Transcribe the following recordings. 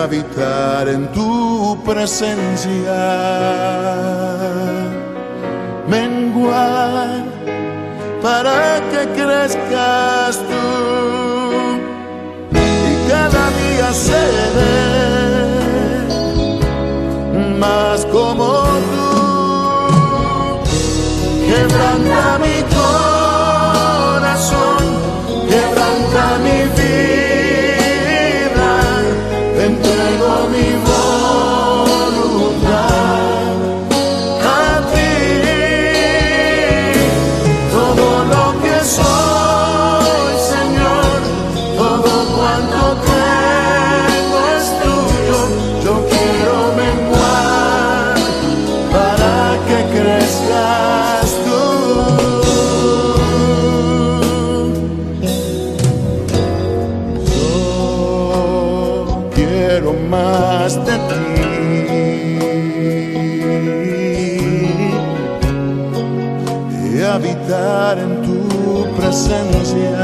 habitar en tu presencia, menguar para que crezcas tú, y cada día seré más como tú. Quebranta mi corazón, quebranta mi vida, te entrego mi voluntad a ti. Todo lo que soy, Señor, todo cuanto tengo es tuyo. Yo quiero menguar para que crezcas tú. Yo quiero más de ti, y habitar en tu presencia,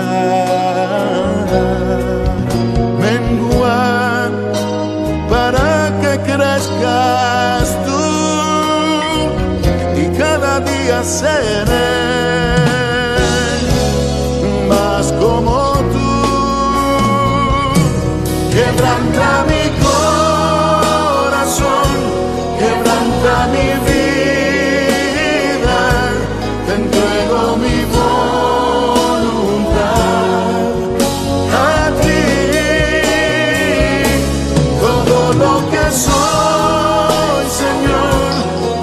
menguar para que crezcas tú, y cada día seré más como tú. Quebranta mi corazón, quebranta mi vida, te entrego mi voluntad a ti. Todo lo que soy, Señor,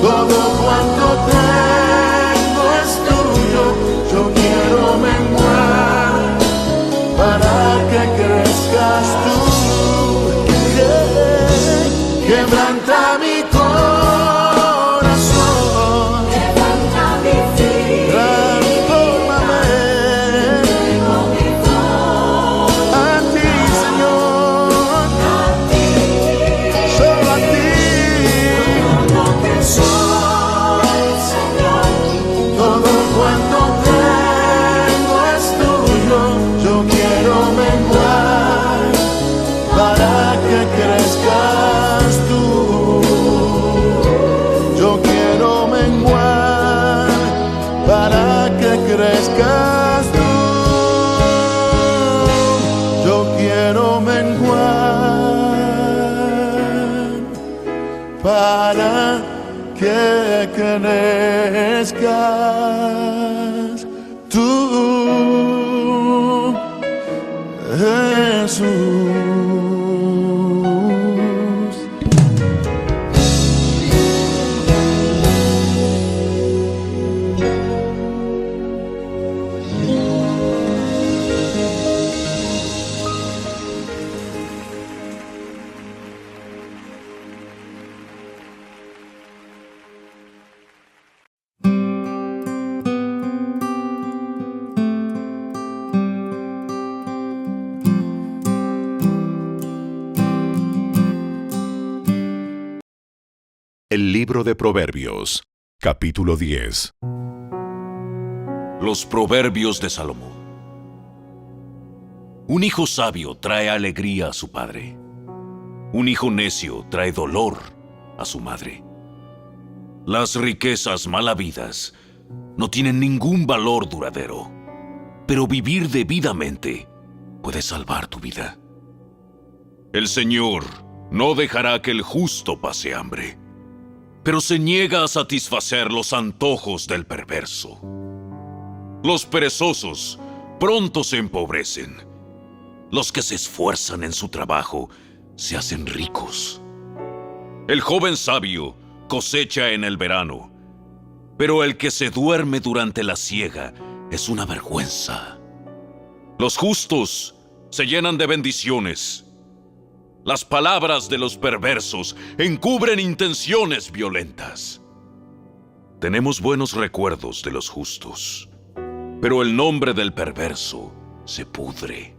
todo cuanto tengo es tuyo. Yo quiero menguar para que crezcas tú. Quebranta mi corazón, Quebranta mi vida, transfórmame tengo mi voz a ti, Señor, a ti. solo a ti. Todo lo que soy, Señor, Todo cuanto tengo es tuyo. Yo quiero menguar para que crezcas tú. Yo quiero menguar para que crezcas tú. Yo quiero menguar para que crezcas tú, Jesús. El libro de Proverbios, capítulo 10. Los proverbios de Salomón. Un hijo sabio trae alegría a su padre. Un hijo necio trae dolor a su madre. Las riquezas mal habidas no tienen ningún valor duradero, pero vivir debidamente puede salvar tu vida. El Señor no dejará que el justo pase hambre, pero se niega a satisfacer los antojos del perverso. Los perezosos pronto se empobrecen. Los que se esfuerzan en su trabajo se hacen ricos. El joven sabio cosecha en el verano, pero el que se duerme durante la siega es una vergüenza. Los justos se llenan de bendiciones. Las palabras de los perversos encubren intenciones violentas. Tenemos buenos recuerdos de los justos, pero el nombre del perverso se pudre.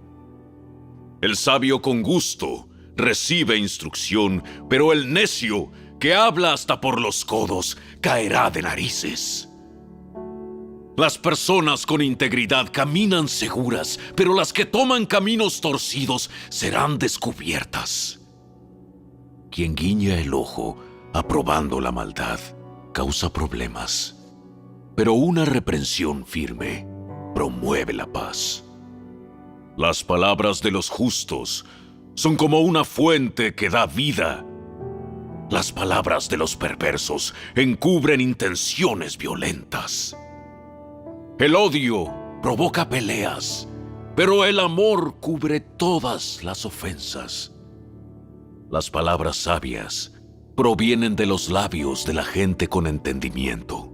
El sabio con gusto recibe instrucción, pero el necio que habla hasta por los codos caerá de narices. Las personas con integridad caminan seguras, pero las que toman caminos torcidos serán descubiertas. quien guiña el ojo aprobando la maldad causa problemas, pero una reprensión firme promueve la paz. Las palabras de los justos son como una fuente que da vida. Las palabras de los perversos encubren intenciones violentas. El odio provoca peleas, pero el amor cubre todas las ofensas. Las palabras sabias provienen de los labios de la gente con entendimiento,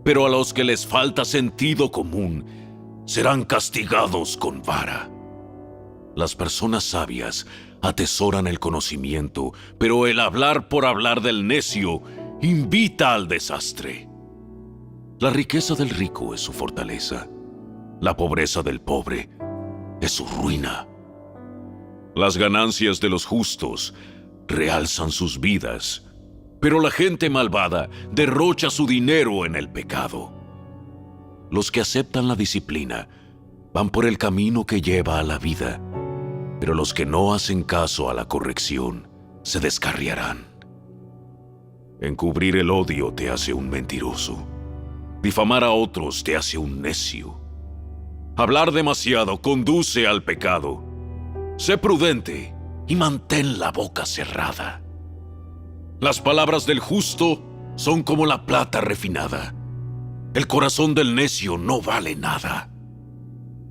pero a los que les falta sentido común serán castigados con vara. Las personas sabias atesoran el conocimiento, pero el hablar por hablar del necio invita al desastre. La riqueza del rico es su fortaleza. La pobreza del pobre es su ruina. Las ganancias de los justos realzan sus vidas, pero la gente malvada derrocha su dinero en el pecado. Los que aceptan la disciplina van por el camino que lleva a la vida, pero los que no hacen caso a la corrección se descarriarán. Encubrir el odio te hace un mentiroso. Difamar a otros te hace un necio. Hablar demasiado conduce al pecado. Sé prudente y mantén la boca cerrada. Las palabras del justo son como la plata refinada. El corazón del necio no vale nada.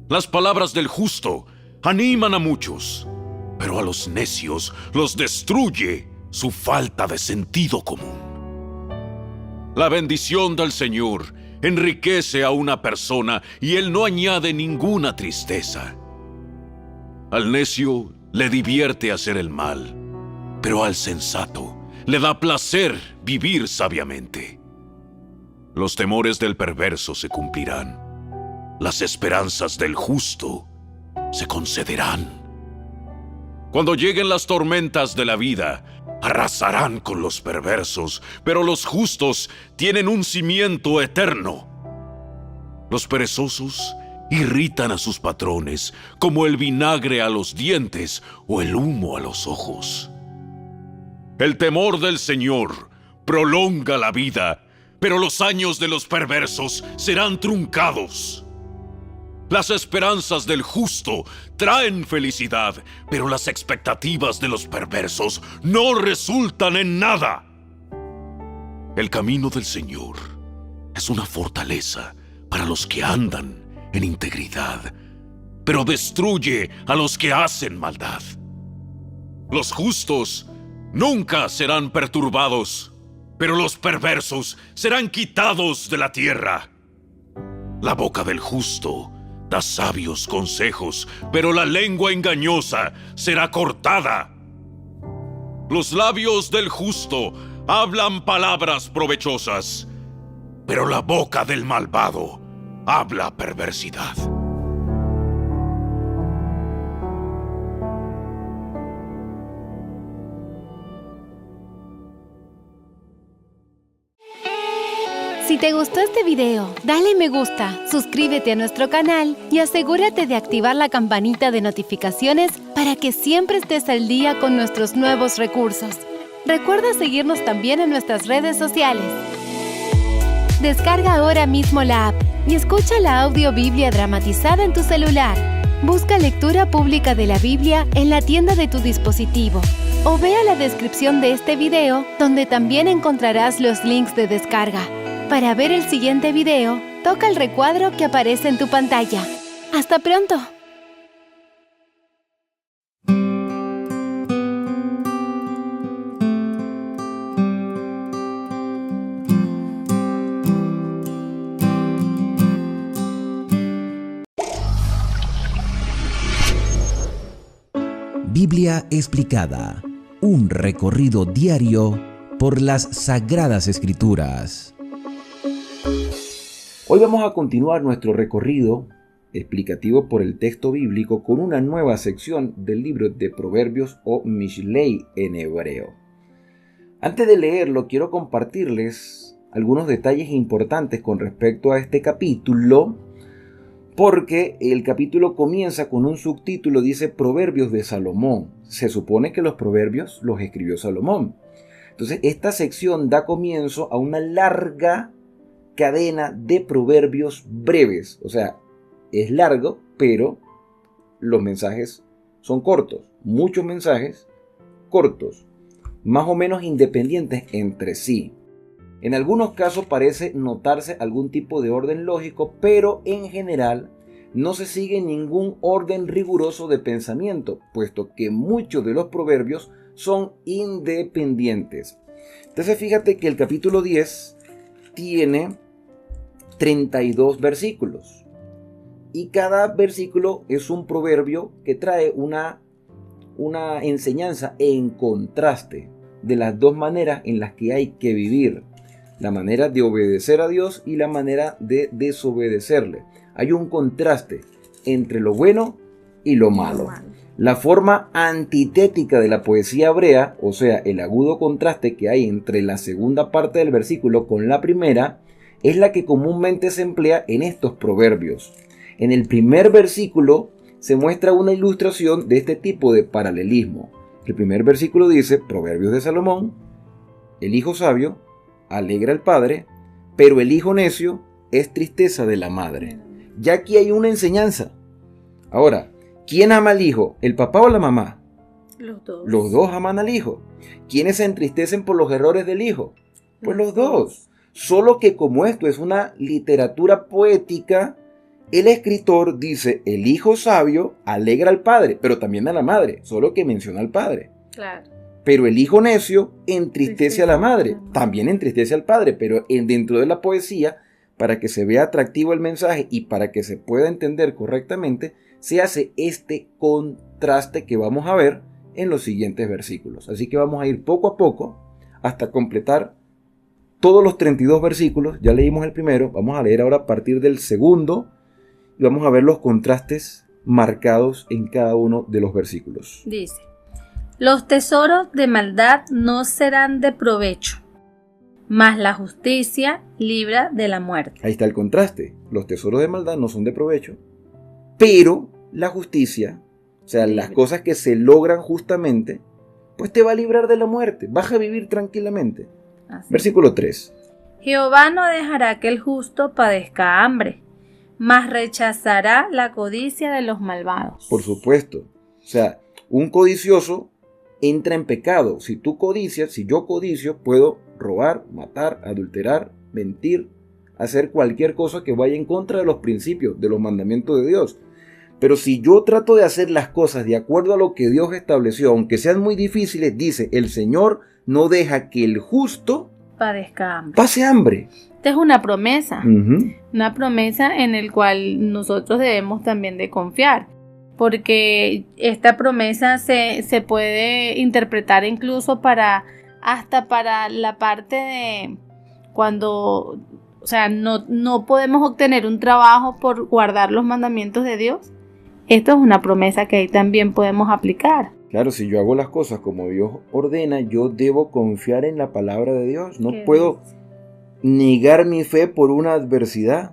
Las palabras del justo animan a muchos, pero a los necios los destruye su falta de sentido común. La bendición del Señor enriquece a una persona y Él no añade ninguna tristeza. Al necio le divierte hacer el mal, pero al sensato le da placer vivir sabiamente. Los temores del perverso se cumplirán. Las esperanzas del justo se concederán. Cuando lleguen las tormentas de la vida, arrasarán con los perversos, pero los justos tienen un cimiento eterno. Los perezosos irritan a sus patrones como el vinagre a los dientes o el humo a los ojos. El temor del Señor prolonga la vida, pero los años de los perversos serán truncados. Las esperanzas del justo traen felicidad, pero las expectativas de los perversos no resultan en nada. El camino del Señor es una fortaleza para los que andan en integridad, pero destruye a los que hacen maldad. Los justos nunca serán perturbados, pero los perversos serán quitados de la tierra. La boca del justo da sabios consejos, pero la lengua engañosa será cortada. Los labios del justo hablan palabras provechosas, pero la boca del malvado habla perversidad. Si te gustó este video, dale me gusta, suscríbete a nuestro canal y asegúrate de activar la campanita de notificaciones para que siempre estés al día con nuestros nuevos recursos. Recuerda seguirnos también en nuestras redes sociales. Descarga ahora mismo la app y escucha la audiobiblia dramatizada en tu celular. Busca lectura pública de la Biblia en la tienda de tu dispositivo o vea la descripción de este video donde también encontrarás los links de descarga. Para ver el siguiente video, toca el recuadro que aparece en tu pantalla. ¡Hasta pronto! Biblia explicada. Un recorrido diario por las Sagradas Escrituras. Hoy vamos a continuar nuestro recorrido explicativo por el texto bíblico con una nueva sección del libro de Proverbios o Mishlei en hebreo. Antes de leerlo, quiero compartirles algunos detalles importantes con respecto a este capítulo porque el capítulo comienza con un subtítulo, dice Proverbios de Salomón. Se supone que los proverbios los escribió Salomón. Entonces, esta sección da comienzo a una larga cadena de proverbios breves. O sea, es largo, pero los mensajes son cortos. Muchos mensajes cortos, más o menos independientes entre sí. En algunos casos parece notarse algún tipo de orden lógico, pero en general no se sigue ningún orden riguroso de pensamiento, puesto que muchos de los proverbios son independientes. Entonces fíjate que el capítulo 10 tiene 32 versículos y cada versículo es un proverbio que trae una enseñanza en contraste de las dos maneras en las que hay que vivir. La manera de obedecer a Dios y la manera de desobedecerle. Hay un contraste entre lo bueno y lo malo. La forma antitética de la poesía hebrea, o sea, el agudo contraste que hay entre la segunda parte del versículo con la primera, es la que comúnmente se emplea en estos proverbios. En el primer versículo se muestra una ilustración de este tipo de paralelismo. El primer versículo dice, Proverbios de Salomón, el hijo sabio alegra al padre, pero el hijo necio es tristeza de la madre. Ya aquí hay una enseñanza. Ahora, ¿quién ama al hijo? ¿El papá o la mamá? Los dos. Los dos aman al hijo. ¿Quiénes se entristecen por los errores del hijo? Pues los dos. Solo que como esto es una literatura poética, el escritor dice, el hijo sabio alegra al padre, pero también a la madre, solo que menciona al padre. Claro. Pero el hijo necio entristece a la madre, también entristece al padre, pero dentro de la poesía, para que se vea atractivo el mensaje y para que se pueda entender correctamente, se hace este contraste que vamos a ver en los siguientes versículos. Así que vamos a ir poco a poco hasta completar todos los 32 versículos. Ya leímos el primero, vamos a leer ahora a partir del segundo y vamos a ver los contrastes marcados en cada uno de los versículos. Dice, los tesoros de maldad no serán de provecho, mas la justicia libra de la muerte. Ahí está el contraste. Los tesoros de maldad no son de provecho, pero la justicia, o sea, las cosas que se logran justamente, pues te va a librar de la muerte. Vas a vivir tranquilamente. Así. Versículo 3. Jehová no dejará que el justo padezca hambre, mas rechazará la codicia de los malvados. Por supuesto. O sea, un codicioso entra en pecado. Si tú codicias, si yo codicio, puedo robar, matar, adulterar, mentir, hacer cualquier cosa que vaya en contra de los principios, de los mandamientos de Dios. Pero si yo trato de hacer las cosas de acuerdo a lo que Dios estableció, aunque sean muy difíciles, dice, el Señor no deja que el justo Padezca hambre. pase hambre. Esta es una promesa. Ujú. Una promesa en la cual nosotros debemos también de confiar. Porque esta promesa se puede interpretar incluso hasta para la parte de cuando, o sea, no podemos obtener un trabajo por guardar los mandamientos de Dios. Esto es una promesa que ahí también podemos aplicar. Claro, si yo hago las cosas como Dios ordena, yo debo confiar en la palabra de Dios. No ¿Qué puedo negar mi fe por una adversidad.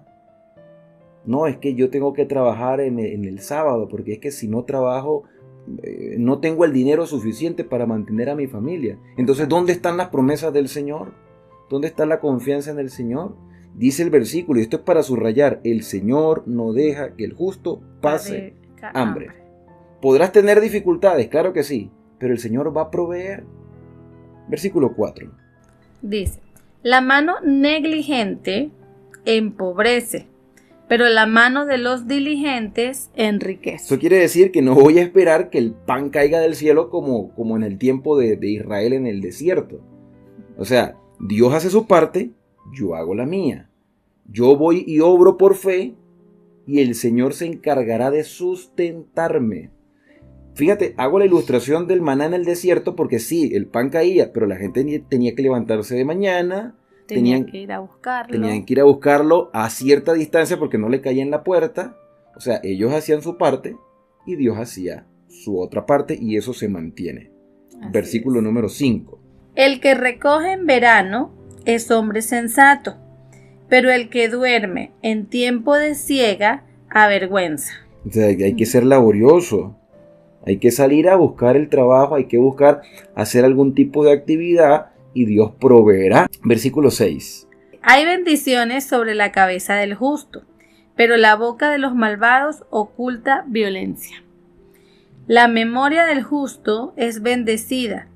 No, es que yo tengo que trabajar en el sábado, porque es que si no trabajo, no tengo el dinero suficiente para mantener a mi familia. Entonces, ¿dónde están las promesas del Señor? ¿Dónde está la confianza en el Señor? Dice el versículo, y esto es para subrayar, el Señor no deja que el justo pase hambre. ¿Podrás tener dificultades? Claro que sí, pero el Señor va a proveer. Versículo 4. Dice, la mano negligente empobrece, pero la mano de los diligentes enriquece. Eso quiere decir que no voy a esperar que el pan caiga del cielo como en el tiempo de Israel en el desierto. O sea, Dios hace su parte, yo hago la mía. Yo voy y obro por fe y el Señor se encargará de sustentarme. Fíjate, hago la ilustración del maná en el desierto porque sí, el pan caía, pero la gente tenía que levantarse de mañana. Tenían que ir a buscarlo. Tenían que ir a buscarlo a cierta distancia porque no le caía en la puerta. O sea, ellos hacían su parte y Dios hacía su otra parte y eso se mantiene. Así Versículo es. número 5. El que recoge en verano es hombre sensato, pero el que duerme en tiempo de siega avergüenza. O sea, hay que ser laborioso. Hay que salir a buscar el trabajo, hay que buscar hacer algún tipo de actividad y Dios proveerá. Versículo 6. Hay bendiciones sobre la cabeza del justo, pero la boca de los malvados oculta violencia. La memoria del justo es bendecida,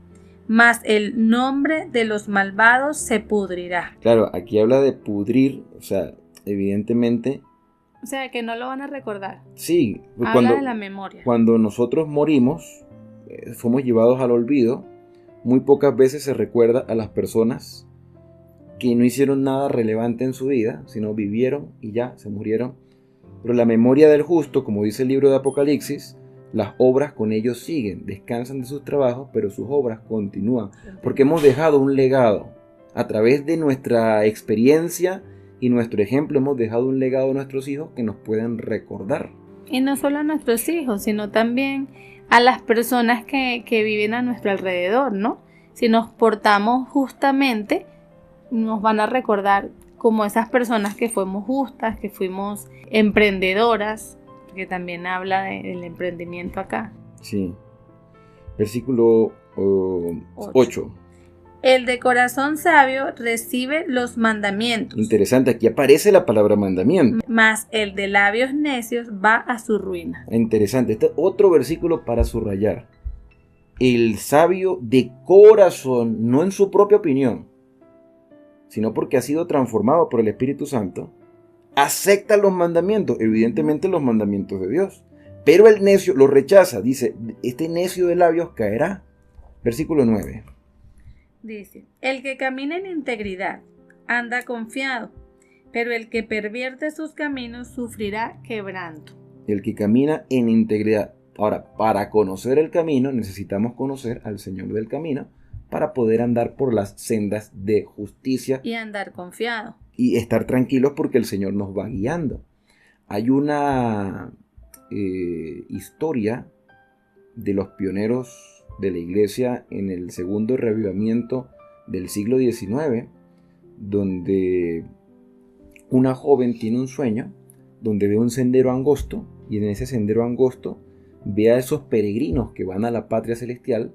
mas el nombre de los malvados se pudrirá. Claro, aquí habla de pudrir, o sea, evidentemente, O sea, que no lo van a recordar. sí, Habla de la memoria. cuando nosotros morimos, fuimos llevados al olvido, muy pocas veces se recuerda a las personas que no hicieron nada relevante en su vida, sino vivieron y ya se murieron. Pero la memoria del justo, como dice el libro de Apocalipsis, las obras con ellos siguen, descansan de sus trabajos, pero sus obras continúan, porque hemos dejado un legado. A través de nuestra experiencia y nuestro ejemplo hemos dejado un legado a nuestros hijos que nos pueden recordar. Y no solo a nuestros hijos, sino también a las personas que viven a nuestro alrededor, ¿no? Si nos portamos justamente, nos van a recordar como esas personas que fuimos justas, que fuimos emprendedoras, porque también habla del emprendimiento acá. Sí. Versículo 8. El de corazón sabio recibe los mandamientos, Interesante, aquí aparece la palabra mandamiento. mas el de labios necios va a su ruina. Interesante, este es otro versículo para subrayar. El sabio de corazón, no en su propia opinión, sino porque ha sido transformado por el Espíritu Santo, acepta los mandamientos, evidentemente los mandamientos de Dios. Pero el necio los rechaza, dice, este necio de labios caerá. Versículo 9. Dice, el que camina en integridad anda confiado, pero el que pervierte sus caminos sufrirá quebranto. El que camina en integridad. Ahora, para conocer el camino necesitamos conocer al Señor del camino para poder andar por las sendas de justicia Y andar confiado. y estar tranquilos porque el Señor nos va guiando. Hay una historia de los pioneros de la iglesia en el segundo reavivamiento del siglo XIX, donde una joven tiene un sueño, donde ve un sendero angosto, y en ese sendero angosto ve a esos peregrinos que van a la patria celestial,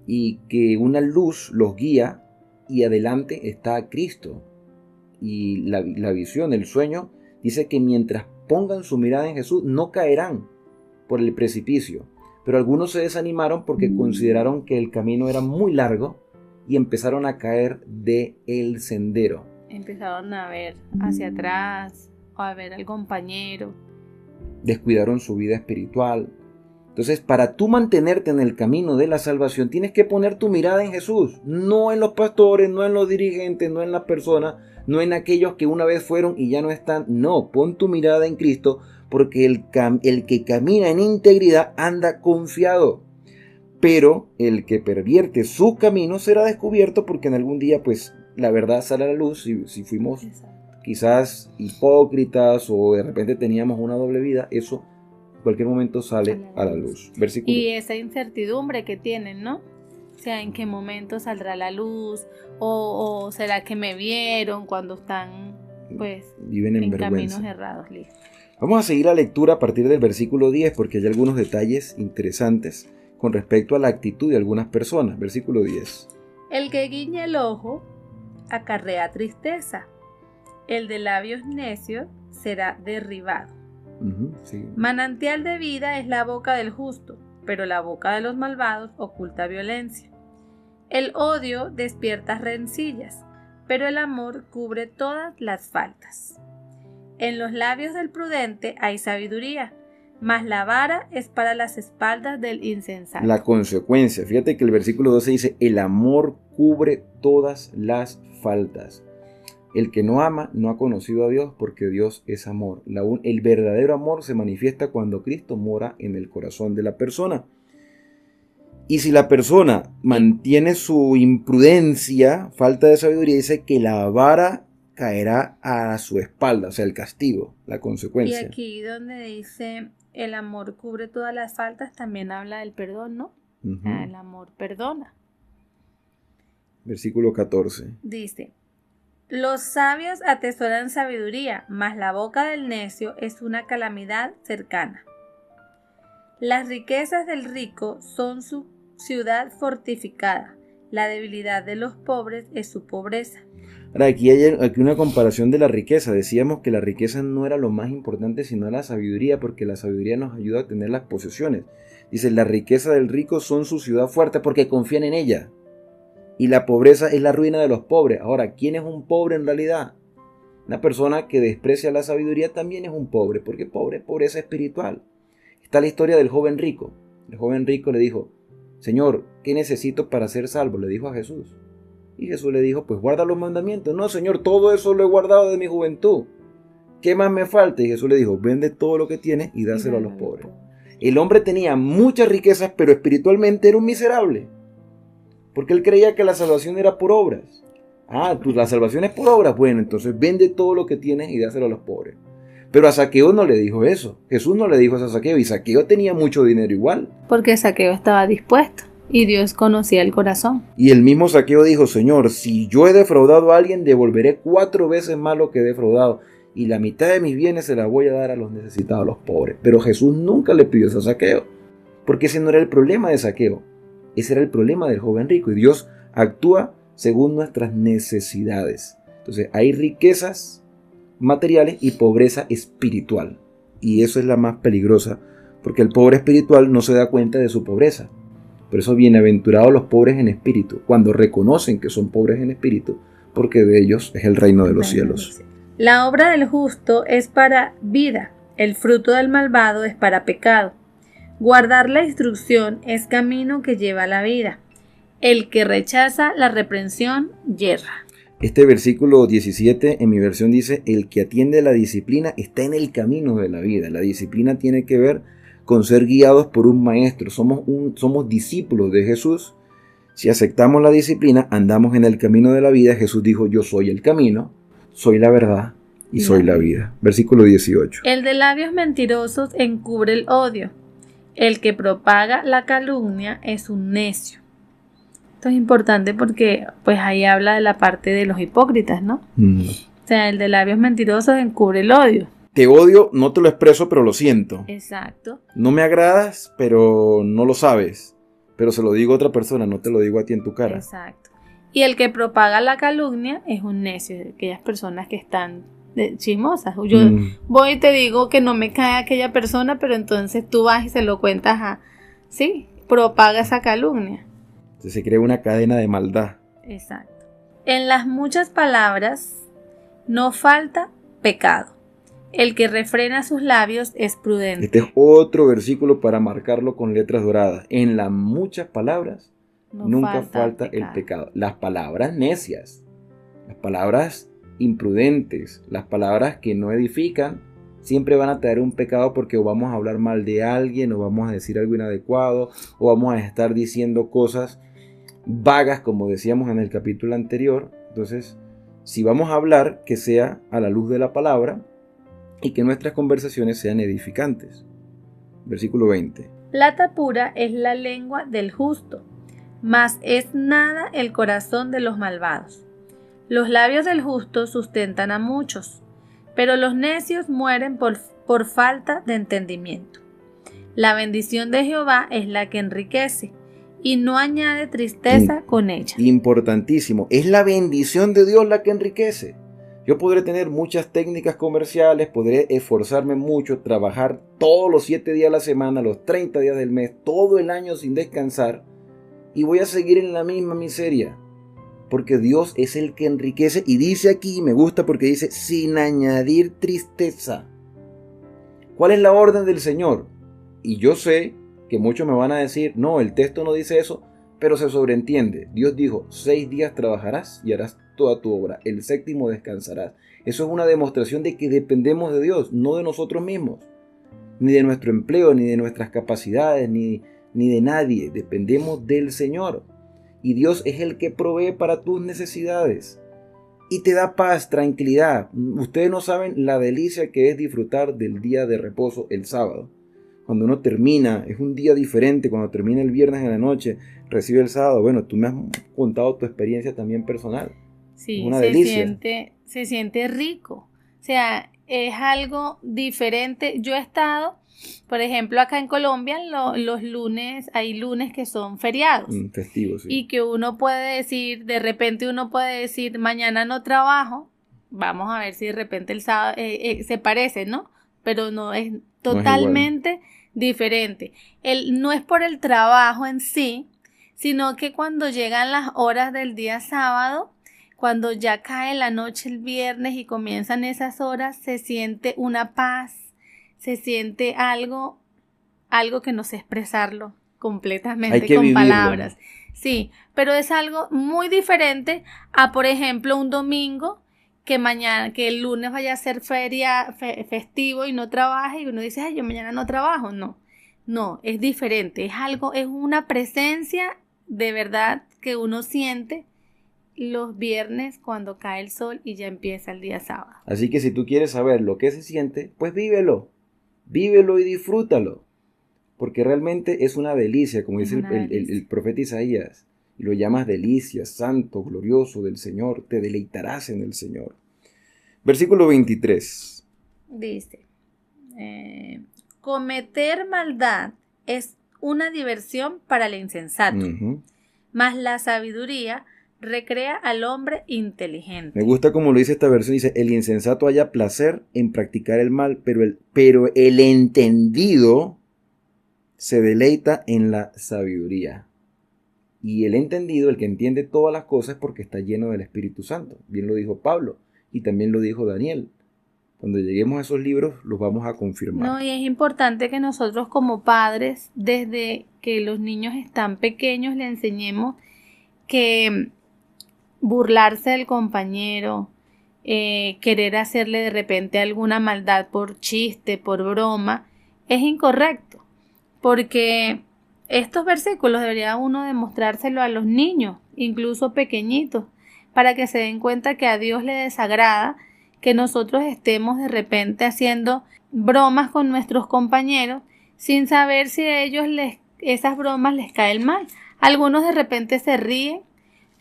y que una luz los guía, y adelante está Cristo. Y la visión, el sueño, dice que mientras pongan su mirada en Jesús, no caerán por el precipicio. Pero algunos se desanimaron porque consideraron que el camino era muy largo y empezaron a caer del sendero. Empezaron a ver hacia atrás o a ver al compañero. Descuidaron su vida espiritual. Entonces, para tú mantenerte en el camino de la salvación, tienes que poner tu mirada en Jesús. No en los pastores, no en los dirigentes, no en las personas, no en aquellos que una vez fueron y ya no están. No, pon tu mirada en Cristo, porque el que camina en integridad anda confiado. Pero el que pervierte su camino será descubierto, porque en algún día pues la verdad sale a la luz. Si fuimos quizás hipócritas o de repente teníamos una doble vida, eso en cualquier momento sale a la luz. Versículo. Y esa incertidumbre que tienen, ¿no? O sea, ¿en qué momento saldrá la luz? ¿O será que me vieron cuando están, pues, viven en vergüenza. caminos errados? Listo. Vamos a seguir la lectura a partir del versículo 10 porque hay algunos detalles interesantes con respecto a la actitud de algunas personas. Versículo 10. El que guiña el ojo acarrea tristeza. El de labios necios será derribado. Sí. Manantial de vida es la boca del justo, pero la boca de los malvados oculta violencia. El odio despierta rencillas, pero el amor cubre todas las faltas. En los labios del prudente hay sabiduría, mas la vara es para las espaldas del insensato. La consecuencia, fíjate que el versículo 12 dice, el amor cubre todas las faltas. El que no ama no ha conocido a Dios, porque Dios es amor. El verdadero amor se manifiesta cuando Cristo mora en el corazón de la persona. Y si la persona mantiene su imprudencia, falta de sabiduría, dice que la vara caerá a su espalda, o sea, el castigo, la consecuencia. Y aquí donde dice el amor cubre todas las faltas, también habla del perdón, ¿no? El amor perdona. Versículo 14. Dice, Los sabios atesoran sabiduría, mas la boca del necio es una calamidad cercana. Las riquezas del rico son su ciudad fortificada. La debilidad de los pobres es su pobreza. Ahora, aquí hay una comparación de la riqueza. Decíamos que la riqueza no era lo más importante, sino la sabiduría, porque la sabiduría nos ayuda a tener las posesiones. Dice, la riqueza del rico son su ciudad fuerte porque confían en ella. Y la pobreza es la ruina de los pobres. Ahora, ¿quién es un pobre en realidad? Una persona que desprecia la sabiduría también es un pobre, porque pobre es pobreza espiritual. Está la historia del joven rico. El joven rico le dijo, Señor, ¿qué necesito para ser salvo? Le dijo a Jesús. Y Jesús le dijo, pues guarda los mandamientos. No, Señor, todo eso lo he guardado de mi juventud. ¿Qué más me falta? Y Jesús le dijo, vende todo lo que tienes y dáselo a los pobres. El hombre tenía muchas riquezas, pero espiritualmente era un miserable. Porque él creía que la salvación era por obras. La salvación es por obras. Bueno, entonces vende todo lo que tienes y dáselo a los pobres. Pero a Zaqueo no le dijo eso. Jesús no le dijo eso a Zaqueo. Y Zaqueo tenía mucho dinero igual. Porque Zaqueo estaba dispuesto. Y Dios conocía el corazón. Y el mismo Zaqueo dijo, Señor, si yo he defraudado a alguien, devolveré 4 veces más lo que he defraudado. Y la mitad de mis bienes se la voy a dar a los necesitados, a los pobres. Pero Jesús nunca le pidió eso a Zaqueo. Porque ese no era el problema de Zaqueo. Ese era el problema del joven rico. Y Dios actúa según nuestras necesidades. Entonces hay riquezas materiales y pobreza espiritual. Y eso es la más peligrosa. Porque el pobre espiritual no se da cuenta de su pobreza. Por eso bienaventurados los pobres en espíritu, cuando reconocen que son pobres en espíritu, porque de ellos es el reino de los cielos. La obra del justo es para vida, el fruto del malvado es para pecado. Guardar la instrucción es camino que lleva a la vida. El que rechaza la reprensión yerra. Este versículo 17 en mi versión dice, el que atiende la disciplina está en el camino de la vida. La disciplina tiene que ver con ser guiados por un maestro. Somos discípulos de Jesús. Si aceptamos la disciplina, andamos en el camino de la vida. Jesús dijo, yo soy el camino, soy la verdad y soy la vida. Versículo 18. El de labios mentirosos encubre el odio. El que propaga la calumnia es un necio. Esto es importante porque pues ahí habla de la parte de los hipócritas, ¿no? O sea, el de labios mentirosos encubre el odio. Te odio, no te lo expreso, pero lo siento. Exacto. No me agradas, pero no lo sabes. Pero se lo digo a otra persona, no te lo digo a ti en tu cara. Exacto. Y el que propaga la calumnia es un necio, aquellas personas que están chismosas. Yo voy y te digo que no me cae aquella persona, pero entonces tú vas y se lo cuentas a... Sí, propaga esa calumnia. Entonces se crea una cadena de maldad. Exacto. En las muchas palabras no falta pecado. El que refrena sus labios es prudente. Este es otro versículo para marcarlo con letras doradas. En las muchas palabras nunca falta el pecado. Las palabras necias, las palabras imprudentes, las palabras que no edifican, siempre van a traer un pecado porque o vamos a hablar mal de alguien, o vamos a decir algo inadecuado, o vamos a estar diciendo cosas vagas, como decíamos en el capítulo anterior. Entonces, si vamos a hablar, que sea a la luz de la palabra, y que nuestras conversaciones sean edificantes. Versículo 20. Plata pura es la lengua del justo, mas es nada el corazón de los malvados. Los labios del justo sustentan a muchos, pero los necios mueren por falta de entendimiento. La bendición de Jehová es la que enriquece, y no añade tristeza con ella. Importantísimo, es la bendición de Dios la que enriquece. Yo podré tener muchas técnicas comerciales, podré esforzarme mucho, trabajar todos los 7 días de la semana, los 30 días del mes, todo el año sin descansar, y voy a seguir en la misma miseria, porque Dios es el que enriquece, y dice aquí, me gusta porque dice, sin añadir tristeza. ¿Cuál es la orden del Señor? Y yo sé que muchos me van a decir, no, el texto no dice eso, pero se sobreentiende. Dios dijo, 6 días trabajarás y harás toda tu obra, el 7º descansarás. Eso es una demostración de que dependemos de Dios, no de nosotros mismos, ni de nuestro empleo, ni de nuestras capacidades, ni de nadie. Dependemos del Señor, y Dios es el que provee para tus necesidades y te da paz, tranquilidad. Ustedes no saben la delicia que es disfrutar del día de reposo el sábado. Cuando uno termina, es un día diferente. Cuando termina el viernes en la noche, recibe el sábado. Bueno, tú me has contado tu experiencia también personal. Sí, una delicia. se siente rico. O sea, es algo diferente. Yo he estado, por ejemplo, acá en Colombia, los lunes, hay lunes que son feriados. Festivo, sí. Y que uno puede decir, de repente uno puede decir, mañana no trabajo. Vamos a ver si de repente el sábado se parece, ¿no? Pero no es totalmente diferente. No es por el trabajo en sí, sino que cuando llegan las horas del día sábado, cuando ya cae la noche el viernes y comienzan esas horas, se siente una paz, se siente algo que no sé expresarlo completamente Hay que con vivirlo. palabras. Sí, pero es algo muy diferente a, por ejemplo, un domingo que el lunes vaya a ser festivo y no trabaje y uno dice, ay, yo mañana no trabajo. No, es diferente, es una presencia de verdad que uno siente los viernes cuando cae el sol y ya empieza el día sábado. Así que si tú quieres saber lo que se siente, pues vívelo y disfrútalo, porque realmente es una delicia, como dice el profeta Isaías, y lo llamas delicia, santo, glorioso del Señor, te deleitarás en el Señor. Versículo 23. Dice, cometer maldad es una diversión para el insensato, mas la sabiduría recrea al hombre inteligente. Me gusta como lo dice esta versión, dice, el insensato halla placer en practicar el mal, pero el entendido se deleita en la sabiduría. Y el entendido, el que entiende todas las cosas, porque está lleno del Espíritu Santo. Bien lo dijo Pablo y también lo dijo Daniel. Cuando lleguemos a esos libros los vamos a confirmar. No, y es importante que nosotros como padres, desde que los niños están pequeños, le enseñemos que burlarse del compañero, querer hacerle de repente alguna maldad por chiste, por broma, es incorrecto, porque estos versículos debería uno demostrárselo a los niños, incluso pequeñitos, para que se den cuenta que a Dios le desagrada que nosotros estemos de repente haciendo bromas con nuestros compañeros sin saber si a ellos esas bromas les caen mal. Algunos de repente se ríen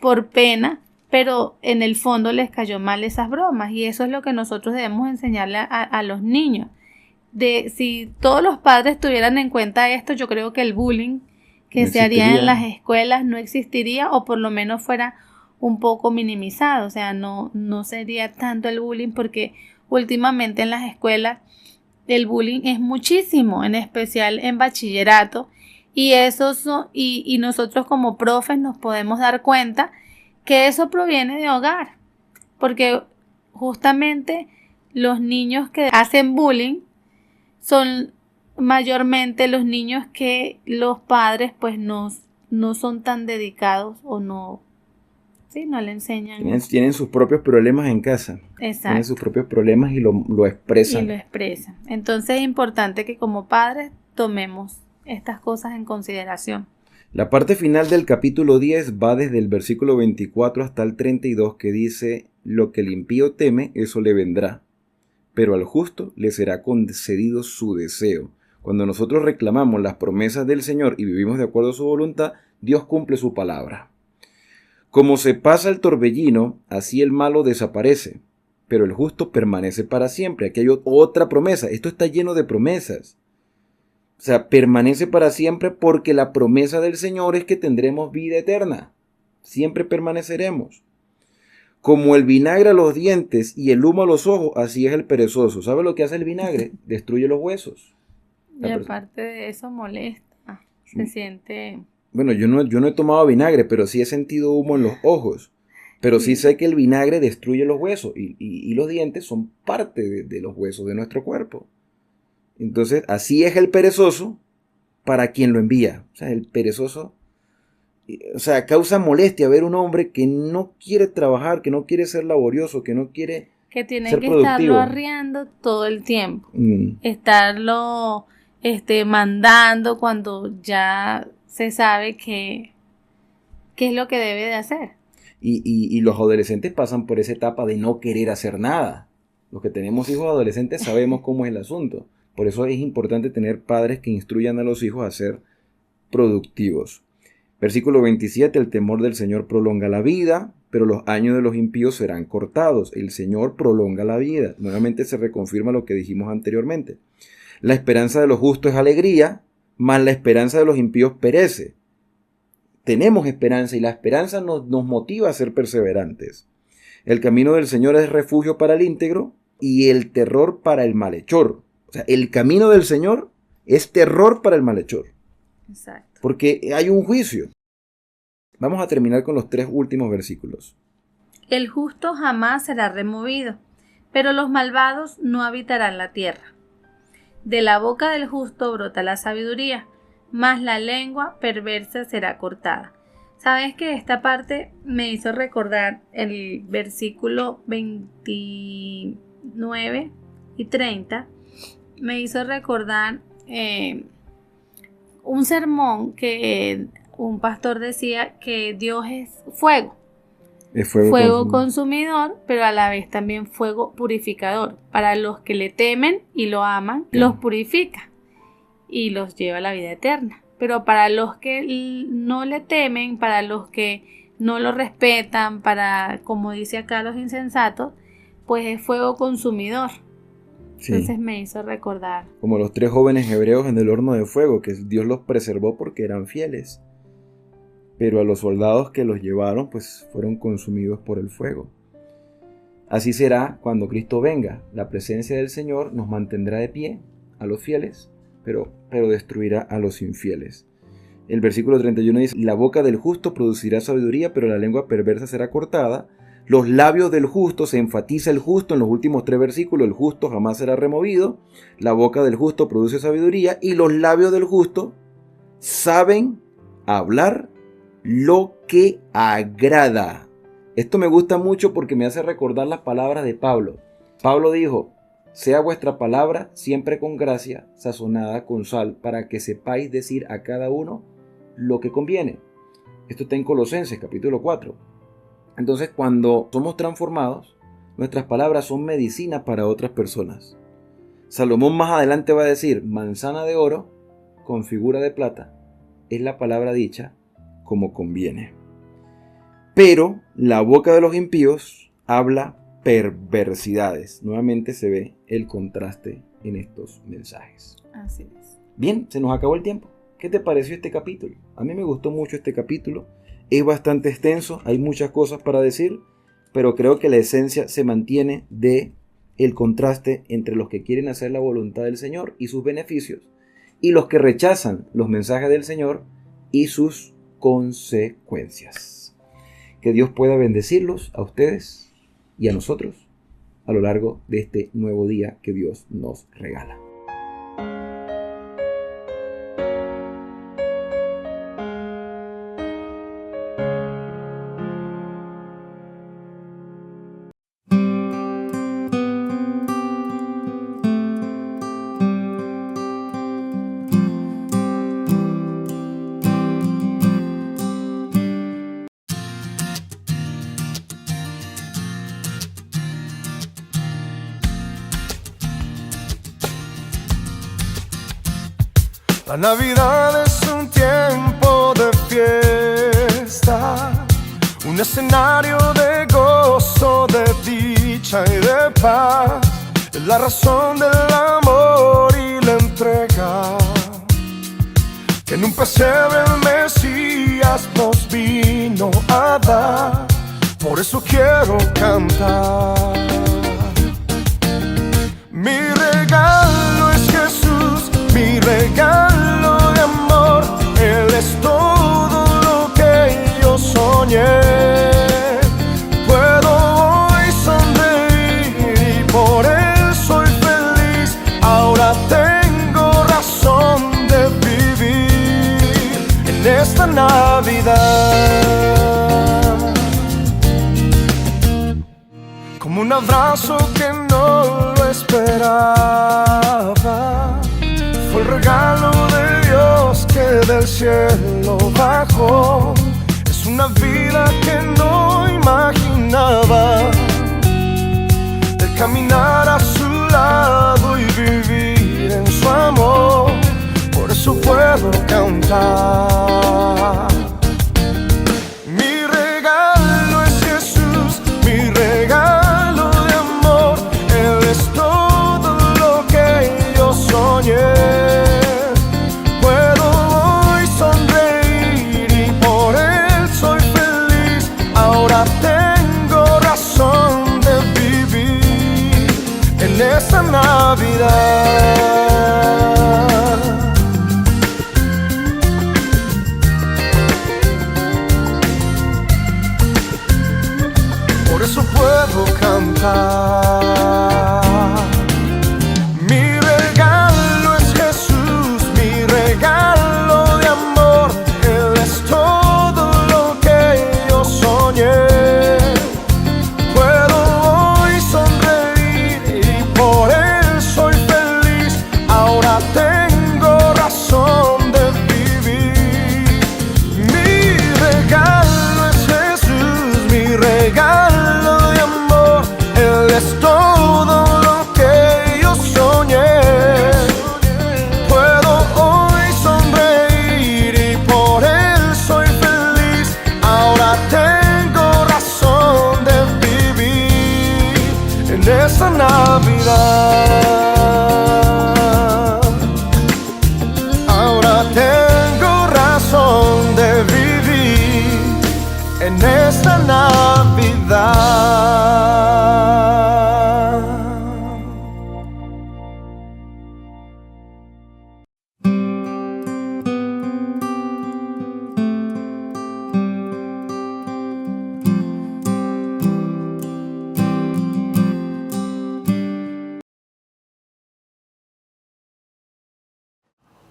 por pena, pero en el fondo les cayó mal esas bromas, y eso es lo que nosotros debemos enseñarle a los niños. Si todos los padres tuvieran en cuenta esto, yo creo que el bullying que se haría en las escuelas no existiría, o por lo menos fuera un poco minimizado. O sea, no sería tanto el bullying, porque últimamente en las escuelas el bullying es muchísimo, en especial en bachillerato, y nosotros como profes nos podemos dar cuenta que eso proviene de hogar, porque justamente los niños que hacen bullying son mayormente los niños que los padres pues no son tan dedicados, o no le enseñan. Tienen sus propios problemas en casa. Exacto. Tienen sus propios problemas y lo expresan. Entonces es importante que como padres tomemos estas cosas en consideración. La parte final del capítulo 10 va desde el versículo 24 hasta el 32, que dice: lo que el impío teme, eso le vendrá, pero al justo le será concedido su deseo. Cuando nosotros reclamamos las promesas del Señor y vivimos de acuerdo a su voluntad, Dios cumple su palabra. Como se pasa el torbellino, así el malo desaparece, pero el justo permanece para siempre. Aquí hay otra promesa. Esto está lleno de promesas. O sea, permanece para siempre, porque la promesa del Señor es que tendremos vida eterna. Siempre permaneceremos. Como el vinagre a los dientes y el humo a los ojos, así es el perezoso. ¿Sabe lo que hace el vinagre? Destruye los huesos. Y aparte de eso molesta. Se siente... Bueno, yo no he tomado vinagre, pero sí he sentido humo en los ojos. Pero sí sé que el vinagre destruye los huesos, y los dientes son parte de los huesos de nuestro cuerpo. Entonces, así es el perezoso para quien lo envía. O sea, el perezoso, o sea, causa molestia ver un hombre que no quiere trabajar, que no quiere ser laborioso, que no quiere que tiene ser que productivo. Estarlo arriando todo el tiempo. Estarlo mandando cuando ya se sabe qué es lo que debe de hacer. Y los adolescentes pasan por esa etapa de no querer hacer nada. Los que tenemos hijos adolescentes sabemos cómo es el asunto. Por eso es importante tener padres que instruyan a los hijos a ser productivos. Versículo 27, el temor del Señor prolonga la vida, pero los años de los impíos serán cortados. El Señor prolonga la vida. Nuevamente se reconfirma lo que dijimos anteriormente. La esperanza de los justos es alegría, mas la esperanza de los impíos perece. Tenemos esperanza y la esperanza nos motiva a ser perseverantes. El camino del Señor es refugio para el íntegro y el terror para el malhechor. O sea, el camino del Señor es terror para el malhechor. Exacto. Porque hay un juicio. Vamos a terminar con los 3 últimos versículos. El justo jamás será removido, pero los malvados no habitarán la tierra. De la boca del justo brota la sabiduría, mas la lengua perversa será cortada. ¿Sabes que esta parte me hizo recordar el versículo 29 y 30? Me hizo recordar un sermón que un pastor decía que Dios es fuego. Es fuego consumidor, pero a la vez también fuego purificador. Para los que le temen y lo aman, los purifica y los lleva a la vida eterna. Pero para los que no le temen, para los que no lo respetan, para, como dice acá, los insensatos, pues es fuego consumidor. Sí. Entonces me hizo recordar. Como los 3 jóvenes hebreos en el horno de fuego, que Dios los preservó porque eran fieles. Pero a los soldados que los llevaron, pues fueron consumidos por el fuego. Así será cuando Cristo venga. La presencia del Señor nos mantendrá de pie a los fieles, pero destruirá a los infieles. El versículo 31 dice: la boca del justo producirá sabiduría, pero la lengua perversa será cortada. Los labios del justo, se enfatiza el justo en los últimos 3 versículos, el justo jamás será removido. La boca del justo produce sabiduría y los labios del justo saben hablar lo que agrada. Esto me gusta mucho porque me hace recordar las palabras de Pablo. Pablo dijo: sea vuestra palabra siempre con gracia, sazonada con sal, para que sepáis decir a cada uno lo que conviene. Esto está en Colosenses capítulo 4. Entonces, cuando somos transformados, nuestras palabras son medicina para otras personas. Salomón más adelante va a decir: manzana de oro con figura de plata es la palabra dicha como conviene. Pero la boca de los impíos habla perversidades. Nuevamente se ve el contraste en estos mensajes. Así es. Bien, se nos acabó el tiempo. ¿Qué te pareció este capítulo? A mí me gustó mucho este capítulo. Es bastante extenso, hay muchas cosas para decir, pero creo que la esencia se mantiene de el contraste entre los que quieren hacer la voluntad del Señor y sus beneficios, y los que rechazan los mensajes del Señor y sus consecuencias. Que Dios pueda bendecirlos a ustedes y a nosotros a lo largo de este nuevo día que Dios nos regala. La Navidad es un tiempo de fiesta, un escenario de gozo, de dicha y de paz. Es la razón del amor y la entrega, que en un pesebre el Mesías nos vino a dar. Por eso quiero cantar. Mi regalo es Jesús, mi regalo de amor. Él es todo lo que yo soñé. Puedo hoy sonreír y por él soy feliz. Ahora tengo razón de vivir en esta Navidad. Como un abrazo que no lo esperaba, fue el regalo de Dios que del cielo bajó. Es una vida que no imaginaba, el caminar a su lado y vivir en su amor. Por eso puedo cantar. ahora tengo razón de vivir en esta Navidad. Por eso puedo cantar. Mi regalo es Jesús, mi regalo de amor. Él es todo lo que yo soñé. Puedo hoy sonreír y por él soy feliz. Ahora tengo razón de vivir. Mi regalo es Jesús, mi regalo de amor. Él es todo lo que yo soñé. Puedo hoy sonreír y por él soy feliz. Ahora tengo razón de vivir en esta Navidad. Ahora tengo razón de vivir en esta Navidad.